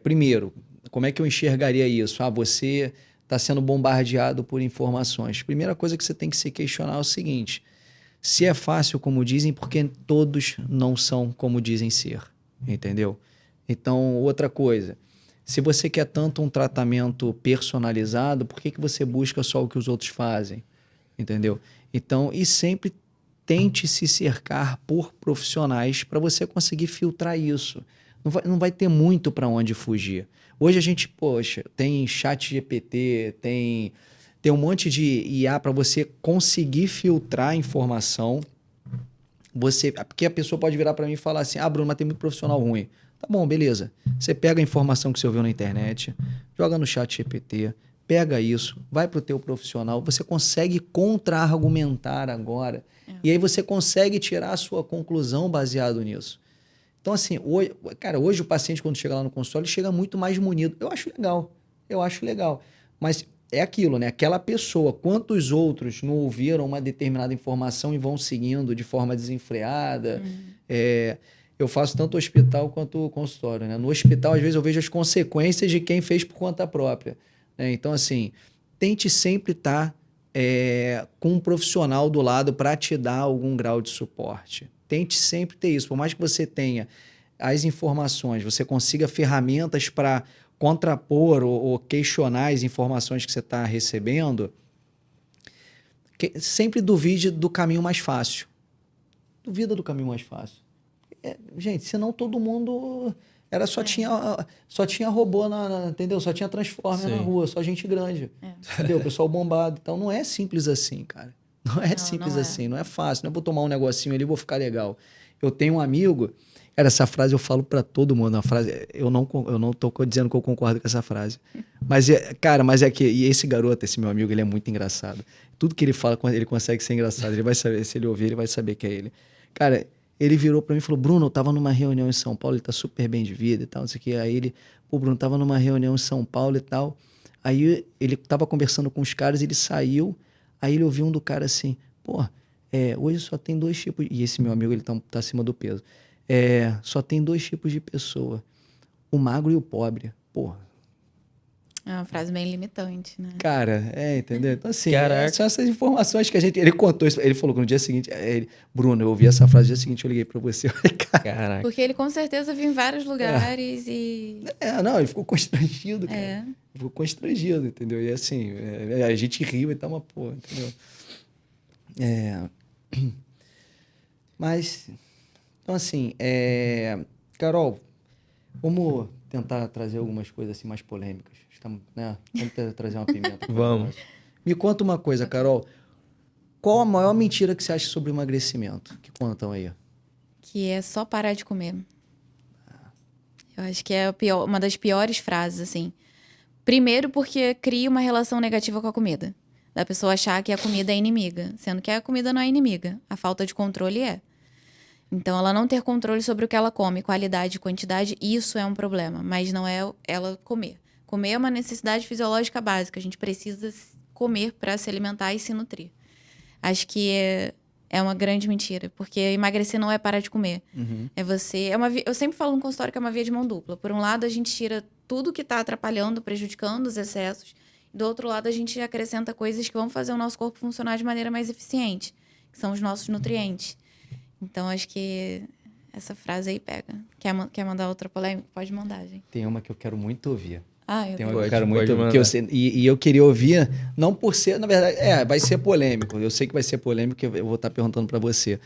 primeiro, como é que eu enxergaria isso? Você está sendo bombardeado por informações. Primeira coisa que você tem que se questionar é o seguinte: se é fácil como dizem, porque todos não são como dizem ser, entendeu? Então, outra coisa, se você quer tanto um tratamento personalizado, por que você busca só o que os outros fazem, entendeu? Então, e sempre tente se cercar por profissionais para você conseguir filtrar isso. Não vai ter muito para onde fugir. Hoje a gente, poxa, tem chat GPT, tem um monte de IA para você conseguir filtrar a informação. Porque a pessoa pode virar para mim e falar assim: ah, Bruno, mas tem muito profissional ruim. Tá bom, beleza. Você pega a informação que você ouviu na internet, joga no chat GPT, pega isso, vai para o teu profissional, você consegue contra-argumentar agora. E aí você consegue tirar a sua conclusão baseado nisso. Então, assim, hoje o paciente, quando chega lá no consultório, ele chega muito mais munido. Eu acho legal. Mas é aquilo, né? Aquela pessoa, quantos outros não ouviram uma determinada informação e vão seguindo de forma desenfreada? Eu faço tanto hospital quanto consultório, né? No hospital, às vezes, eu vejo as consequências de quem fez por conta própria, né? Então, assim, tente sempre estar com um profissional do lado para te dar algum grau de suporte. Tente sempre ter isso. Por mais que você tenha as informações, você consiga ferramentas para contrapor ou questionar as informações que você está recebendo, sempre duvide do caminho mais fácil. Duvida do caminho mais fácil. Gente, senão todo mundo... Só tinha robô, entendeu? Só tinha Transformer na rua, só gente grande. Entendeu? Pessoal bombado. Então, não é simples assim, cara. Não é simples assim, não é fácil. Não é vou tomar um negocinho ali e vou ficar legal. Eu tenho um amigo... essa frase eu falo pra todo mundo. Uma frase, eu não tô dizendo que eu concordo com essa frase. Mas, e esse garoto, esse meu amigo, ele é muito engraçado. Tudo que ele fala, ele consegue ser engraçado. Ele vai saber, se ele ouvir, ele vai saber que é ele. Cara, ele virou pra mim e falou: Bruno, eu tava numa reunião em São Paulo, ele tá super bem de vida e tal, não sei o que. Aí ele, Bruno, tava numa reunião em São Paulo e tal. Aí ele tava conversando com os caras, ele saiu. Aí ele ouviu um do cara assim: hoje só tem 2 tipos... E esse meu amigo, ele tá acima do peso. Só tem 2 tipos de pessoa: o magro e o pobre. Porra. É uma frase bem limitante, né? Cara, entendeu? Então, assim, Caraca. são essas informações que a gente... Ele contou isso, ele falou que no dia seguinte... Bruno, eu ouvi essa frase no dia seguinte, eu liguei pra você. Caraca. Porque ele com certeza viu em vários lugares e... Não, ele ficou constrangido, cara. É. Ficou constrangido, entendeu? E assim, a gente riu e tá uma porra, entendeu? Mas... Então, assim, Carol, vamos tentar trazer algumas coisas assim mais polêmicas. Estamos, né? Vamos trazer uma pimenta. Vamos. Me conta uma coisa, Carol. Qual a maior mentira que você acha sobre emagrecimento? Que contam aí? Que é só parar de comer. Eu acho que é uma das piores frases, assim. Primeiro porque cria uma relação negativa com a comida. Da pessoa achar que a comida é inimiga. Sendo que a comida não é inimiga. A falta de controle é. Então, ela não ter controle sobre o que ela come, qualidade, quantidade, isso é um problema. Mas não é ela comer. Comer é uma necessidade fisiológica básica. A gente precisa comer para se alimentar e se nutrir. Acho que é uma grande mentira. Porque emagrecer não é parar de comer. Uhum. Eu sempre falo no consultório que é uma via de mão dupla. Por um lado, a gente tira tudo que está atrapalhando, prejudicando os excessos. Do outro lado, a gente acrescenta coisas que vão fazer o nosso corpo funcionar de maneira mais eficiente. Que são os nossos nutrientes. Então, acho que essa frase aí pega. Quer mandar outra polêmica? Pode mandar, gente. Tem uma que eu quero muito ouvir. Eu Eu quero muito ouvir. E eu queria ouvir, não por ser... Na verdade, vai ser polêmico. Eu sei que vai ser polêmico, eu vou estar perguntando para você.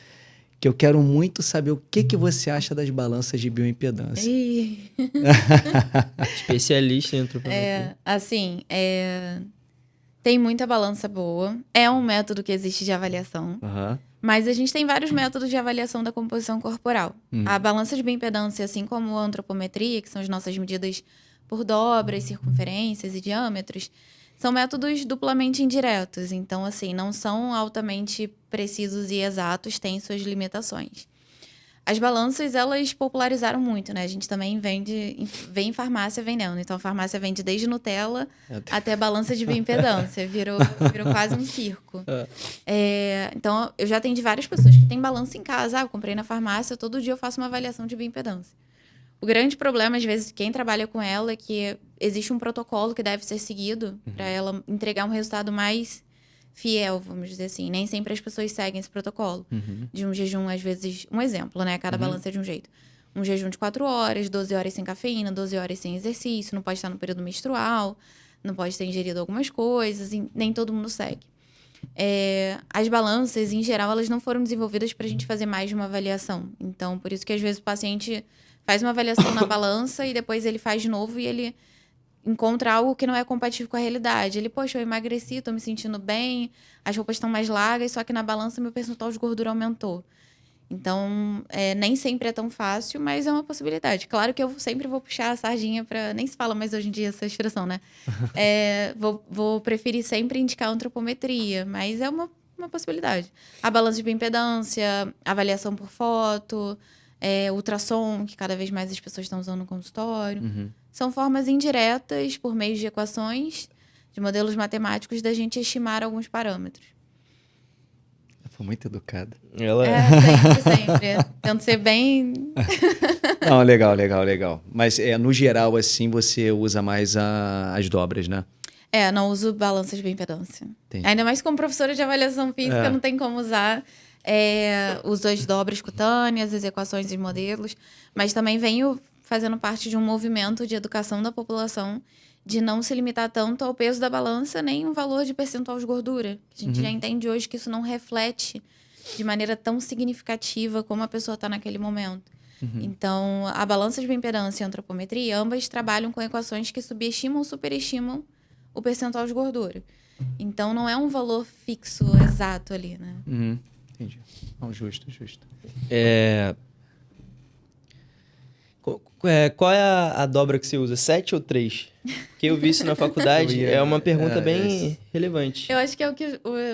Que eu quero muito saber o que você acha das balanças de bioimpedância. Especialista em antropometria. Assim, tem muita balança boa. É um método que existe de avaliação. Aham. Mas a gente tem vários métodos de avaliação da composição corporal. A balança de bioimpedância, assim como a antropometria, que são as nossas medidas por dobras, circunferências e diâmetros, são métodos duplamente indiretos. Então, assim, não são altamente precisos e exatos, têm suas limitações. As balanças, elas popularizaram muito, né? A gente também vem em farmácia vendendo. Então, a farmácia vende desde Nutella até balança de bioimpedância. Virou quase um circo. Então, eu já atendi várias pessoas que têm balança em casa. Eu comprei na farmácia, todo dia eu faço uma avaliação de bioimpedância. O grande problema, às vezes, quem trabalha com ela é que existe um protocolo que deve ser seguido para ela entregar um resultado mais fiel, vamos dizer assim. Nem sempre as pessoas seguem esse protocolo. De um jejum, às vezes... Um exemplo, né? Cada balança é de um jeito. Um jejum de 4 horas, 12 horas sem cafeína, 12 horas sem exercício, não pode estar no período menstrual, não pode ter ingerido algumas coisas, e nem todo mundo segue. As balanças, em geral, elas não foram desenvolvidas para a gente fazer mais de uma avaliação. Então, por isso que às vezes o paciente faz uma avaliação na balança e depois ele faz de novo e ele encontra algo que não é compatível com a realidade. Ele, poxa, eu emagreci, tô me sentindo bem, as roupas estão mais largas, só que na balança meu percentual de gordura aumentou. Então, nem sempre é tão fácil, mas é uma possibilidade. Claro que eu sempre vou puxar a sardinha para... Nem se fala mais hoje em dia essa expressão, né? Vou preferir sempre indicar antropometria, mas é uma possibilidade. A balança de bioimpedância, avaliação por foto, ultrassom, que cada vez mais as pessoas estão usando no consultório. São formas indiretas, por meio de equações, de modelos matemáticos, da gente estimar alguns parâmetros. Foi muito educada. Ela... Sempre. Tento ser bem... Não, legal. Mas, no geral, assim, você usa mais as dobras, né? Não uso balanças de bioimpedância. Entendi. Ainda mais como professora de avaliação física, não tem como usar. Uso as dobras cutâneas, as equações e modelos. Mas também venho fazendo parte de um movimento de educação da população de não se limitar tanto ao peso da balança, nem o valor de percentual de gordura. A gente já entende hoje que isso não reflete de maneira tão significativa como a pessoa está naquele momento. Então, a balança de bioimpedância e a antropometria, ambas trabalham com equações que subestimam ou superestimam o percentual de gordura. Então, não é um valor fixo, exato ali, né? Entendi. Não, justo. Qual é a dobra que você usa? 7 ou 3? Porque eu vi isso na faculdade, é uma pergunta bem relevante. Eu acho que é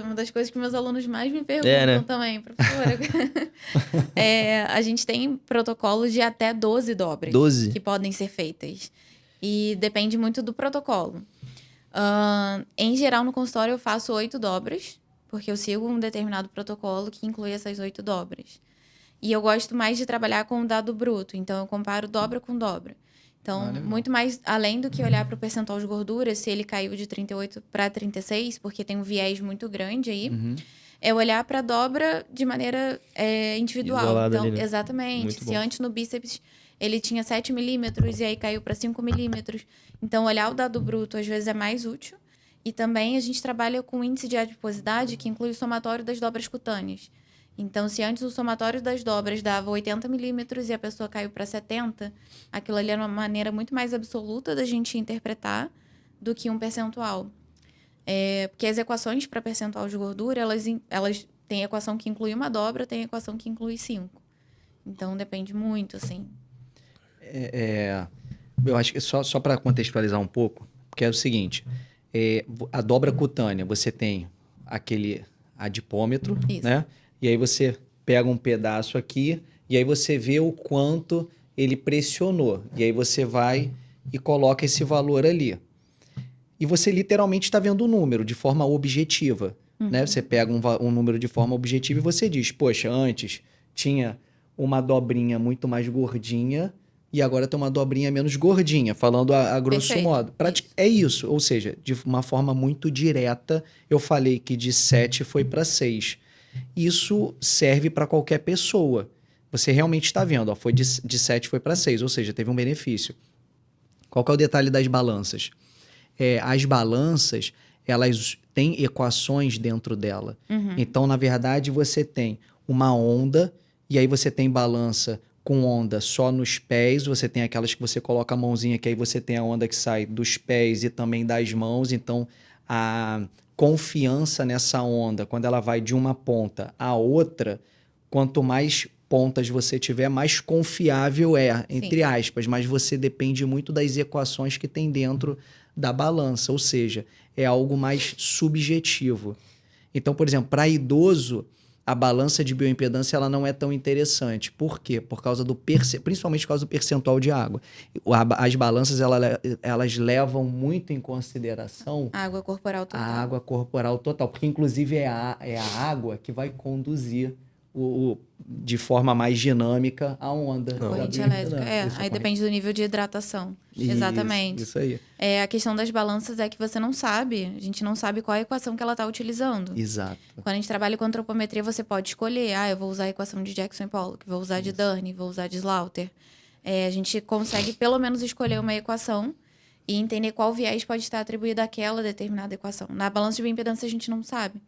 uma das coisas que meus alunos mais me perguntam né? também, professora. A gente tem protocolos de até 12 dobras 12? que podem ser feitas. E depende muito do protocolo. Em geral, no consultório, eu faço 8 dobras, porque eu sigo um determinado protocolo que inclui essas 8 dobras. E eu gosto mais de trabalhar com o dado bruto. Então, eu comparo dobra com dobra. Então, muito mais, além do que olhar para o percentual de gordura, se ele caiu de 38 para 36, porque tem um viés muito grande aí, é olhar para a dobra de maneira individual. Isolada Então, ali, né? exatamente. Muito Se bom. antes no bíceps ele tinha 7 milímetros e aí caiu para 5 milímetros. Então, olhar o dado bruto às vezes é mais útil. E também a gente trabalha com índice de adiposidade, que inclui o somatório das dobras cutâneas. Então, se antes o somatório das dobras dava 80 milímetros e a pessoa caiu para 70, aquilo ali era uma maneira muito mais absoluta da gente interpretar do que um percentual. Porque as equações para percentual de gordura, elas têm equação que inclui uma dobra, tem equação que inclui 5. Então, depende muito, assim. Eu acho que só para contextualizar um pouco, porque é o seguinte, a dobra cutânea, você tem aquele adipômetro, Isso. né? E aí você pega um pedaço aqui e aí você vê o quanto ele pressionou. E aí você vai e coloca esse valor ali. E você literalmente está vendo o número de forma objetiva. Né? Você pega um número de forma objetiva e você diz, poxa, antes tinha uma dobrinha muito mais gordinha e agora tem uma dobrinha menos gordinha, falando a grosso Perfeito. modo. É isso, ou seja, de uma forma muito direta, eu falei que de 7 foi para 6. Isso serve para qualquer pessoa. Você realmente está vendo, ó, foi de 7 foi para 6, ou seja, teve um benefício. Qual que é o detalhe das balanças? As balanças, elas têm equações dentro dela. Então, na verdade, você tem uma onda, e aí você tem balança com onda só nos pés, você tem aquelas que você coloca a mãozinha, que aí você tem a onda que sai dos pés e também das mãos, então a confiança nessa onda, quando ela vai de uma ponta à outra, quanto mais pontas você tiver, mais confiável entre aspas, mas você depende muito das equações que tem dentro da balança, ou seja, é algo mais subjetivo. Então, por exemplo, para idoso, a balança de bioimpedância ela não é tão interessante. Por quê? Por causa principalmente por causa do percentual de água. As balanças elas levam muito em consideração A água corporal total. a água corporal total, porque inclusive é a água que vai conduzir de forma mais dinâmica a onda. Corrente elétrica. Aí depende do nível de hidratação. Exatamente. Isso aí. A questão das balanças é que você não sabe, a gente não sabe qual é a equação que ela está utilizando. Exato. Quando a gente trabalha com antropometria, você pode escolher. Eu vou usar a equação de Jackson e Pollock, vou usar de Durney, vou usar de Slaughter. A gente consegue pelo menos escolher uma equação e entender qual viés pode estar atribuído àquela determinada equação. Na balança de bioimpedância, a gente não sabe.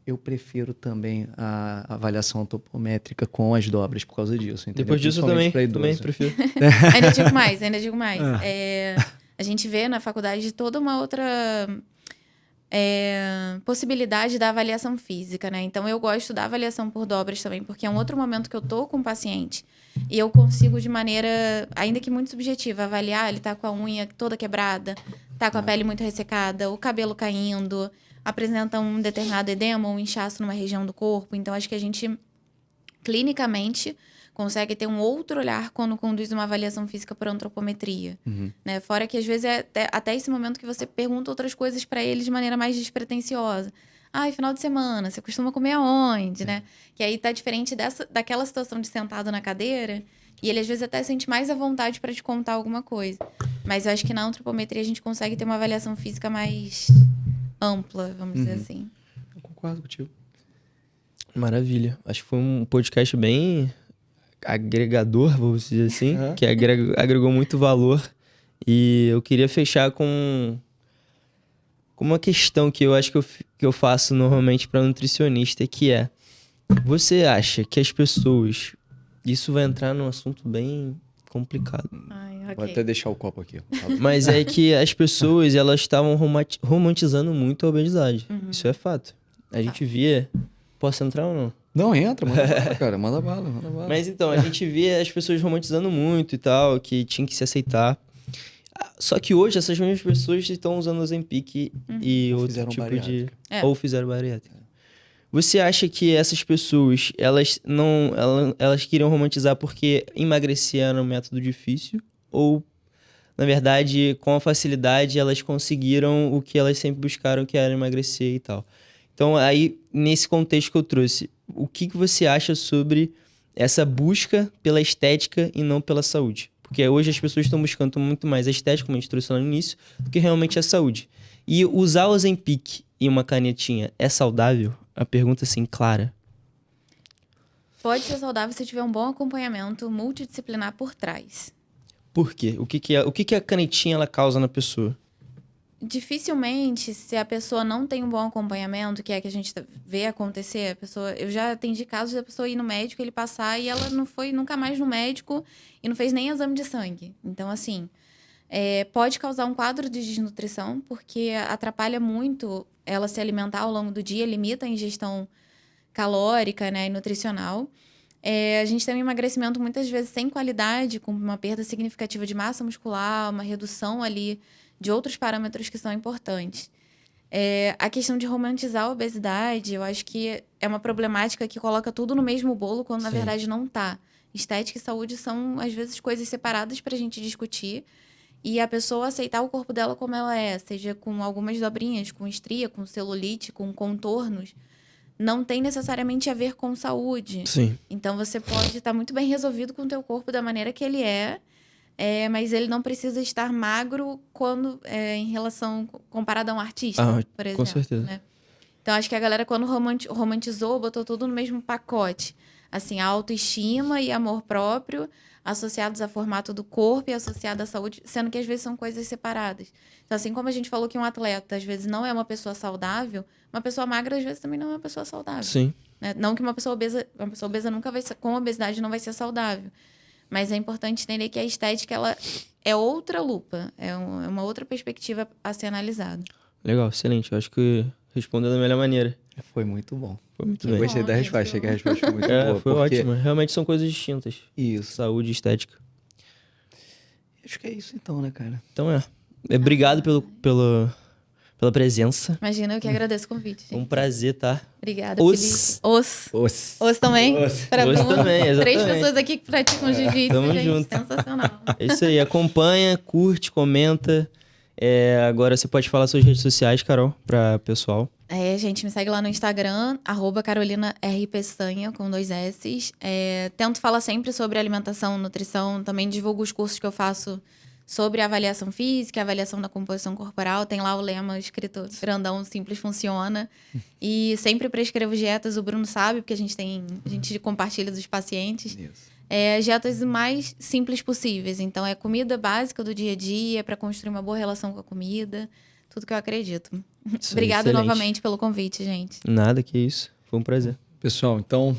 Eu prefiro também a avaliação antropométrica com as dobras por causa disso. Entendeu? Depois disso eu também prefiro. Ainda digo mais. A gente vê na faculdade toda uma outra possibilidade da avaliação física, né? Então, eu gosto da avaliação por dobras também, porque é um outro momento que eu tô com o paciente e eu consigo, de maneira, ainda que muito subjetiva, avaliar, ele tá com a unha toda quebrada, tá com a pele muito ressecada, o cabelo caindo, apresenta um determinado edema ou um inchaço numa região do corpo. Então, acho que a gente, clinicamente, consegue ter um outro olhar quando conduz uma avaliação física por antropometria. Né? Fora que, às vezes, é até esse momento que você pergunta outras coisas para ele de maneira mais despretensiosa. Final de semana, você costuma comer aonde, né? Que aí tá diferente daquela situação de sentado na cadeira e ele, às vezes, até sente mais à vontade para te contar alguma coisa. Mas eu acho que na antropometria a gente consegue ter uma avaliação física mais ampla, vamos dizer assim. Eu concordo contigo. Maravilha. Acho que foi um podcast bem agregador, vamos dizer assim, que agregou muito valor. E eu queria fechar com uma questão que eu acho que eu faço normalmente para nutricionista, que é: você acha que as pessoas... Isso vai entrar num assunto bem complicado. Okay. Vou até deixar o copo aqui. Mas é que as pessoas, elas estavam romantizando muito a obesidade. Isso é fato. A gente via... Posso entrar ou não? Não, entra, manda bala, cara. Manda bala. Mas então, a gente via as pessoas romantizando muito e tal, que tinha que se aceitar. Só que hoje, essas mesmas pessoas estão usando o Ozempic e outro tipo de... Ou fizeram bariátrica. Você acha que essas pessoas, elas queriam romantizar porque emagrecer era um método difícil? Ou, na verdade, com a facilidade, elas conseguiram o que elas sempre buscaram, que era emagrecer e tal? Então, aí, nesse contexto que eu trouxe, o que você acha sobre essa busca pela estética e não pela saúde? Porque hoje as pessoas estão buscando muito mais a estética, como a gente trouxe lá no início, do que realmente a saúde. E usar o Ozempic e uma canetinha é saudável? A pergunta, assim, clara. Pode ser saudável se tiver um bom acompanhamento multidisciplinar por trás. Por quê? O que a canetinha ela causa na pessoa? Dificilmente, se a pessoa não tem um bom acompanhamento, que é que a gente vê acontecer, eu já atendi casos da pessoa ir no médico, ele passar e ela não foi nunca mais no médico e não fez nem exame de sangue. Então, assim, pode causar um quadro de desnutrição, porque atrapalha muito ela se alimentar ao longo do dia, limita a ingestão calórica, né, e nutricional. A gente tem um emagrecimento muitas vezes sem qualidade, com uma perda significativa de massa muscular, uma redução ali de outros parâmetros que são importantes. A questão de romantizar a obesidade, eu acho que é uma problemática que coloca tudo no mesmo bolo, quando na verdade não tá. Estética e saúde são, às vezes, coisas separadas para a gente discutir. E a pessoa aceitar o corpo dela como ela é, seja com algumas dobrinhas, com estria, com celulite, com contornos, não tem necessariamente a ver com saúde. Sim. Então, você pode estar muito bem resolvido com o teu corpo da maneira que ele mas ele não precisa estar magro quando, em relação, comparado a um artista, por exemplo. Com certeza. Né? Então, acho que a galera, quando romantizou, botou tudo no mesmo pacote. Assim, a autoestima e amor próprio associados a formato do corpo e associado à saúde, sendo que às vezes são coisas separadas. Então, assim como a gente falou que um atleta às vezes não é uma pessoa saudável, uma pessoa magra às vezes também não é uma pessoa saudável. Sim. Né? Não que uma pessoa obesa nunca vai ser, com obesidade não vai ser saudável. Mas é importante entender que a estética ela é outra lupa, é uma outra perspectiva a ser analisada. Legal, excelente. Eu acho que respondeu da melhor maneira. Foi muito bom. Foi muito Eu bem. gostei da resposta, achei que a resposta foi muito boa. Foi ótimo. Realmente são coisas distintas. Isso. Saúde e estética. Acho que é isso então, né, cara? Então obrigado pela presença. Imagina, eu que agradeço o convite, gente. Foi um prazer, tá? Obrigada, Felipe. Os também. Os também, exatamente. 3 pessoas aqui que praticam jiu-jitsu, Tamo gente. junto. Sensacional. É isso aí. Acompanha, curte, comenta Agora você pode falar suas redes sociais, Carol, para pessoal. Gente, me segue lá no Instagram, @CarolinaRPeçanha, com 2 S's. Tento falar sempre sobre alimentação, nutrição, também divulgo os cursos que eu faço sobre avaliação física, avaliação da composição corporal. Tem lá o lema escrito grandão, simples, funciona. E sempre prescrevo dietas, o Bruno sabe, porque a gente compartilha dos pacientes. Isso. Dietas mais simples possíveis. Então, é comida básica do dia a dia, para construir uma boa relação com a comida. Tudo que eu acredito. Obrigada novamente pelo convite, gente. Nada, que isso. Foi um prazer. Pessoal, então,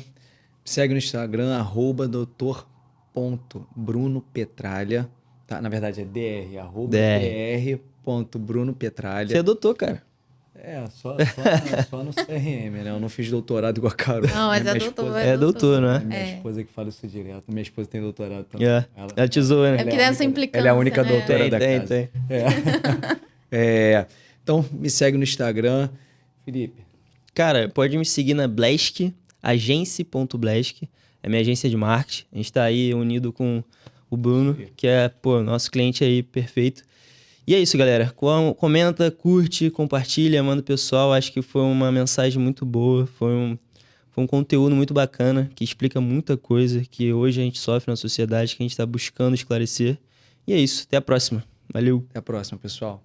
segue no Instagram, @doutor.brunopetralha. Tá? Na verdade, é dr, @dr.brunopetralha. Você é doutor, cara. Só no CRM, né? Eu não fiz doutorado igual a Carol. Não, mas Minha é doutor. esposa- É doutor, não é? Minha esposa que fala isso direto. Minha esposa tem doutorado também. Ela te zoa, né? É porque tem essa implicância, Ela é a única né? doutora da Tem. casa. Então, me segue no Instagram. Felipe. Cara, pode me seguir na Blesk, agência.blesk. É minha agência de marketing. A gente tá aí unido com o Bruno, que é, nosso cliente aí perfeito. E é isso, galera. Comenta, curte, compartilha, manda o pessoal. Acho que foi uma mensagem muito boa. Foi um conteúdo muito bacana, que explica muita coisa que hoje a gente sofre na sociedade, que a gente tá buscando esclarecer. E é isso. Até a próxima. Valeu. Até a próxima, pessoal.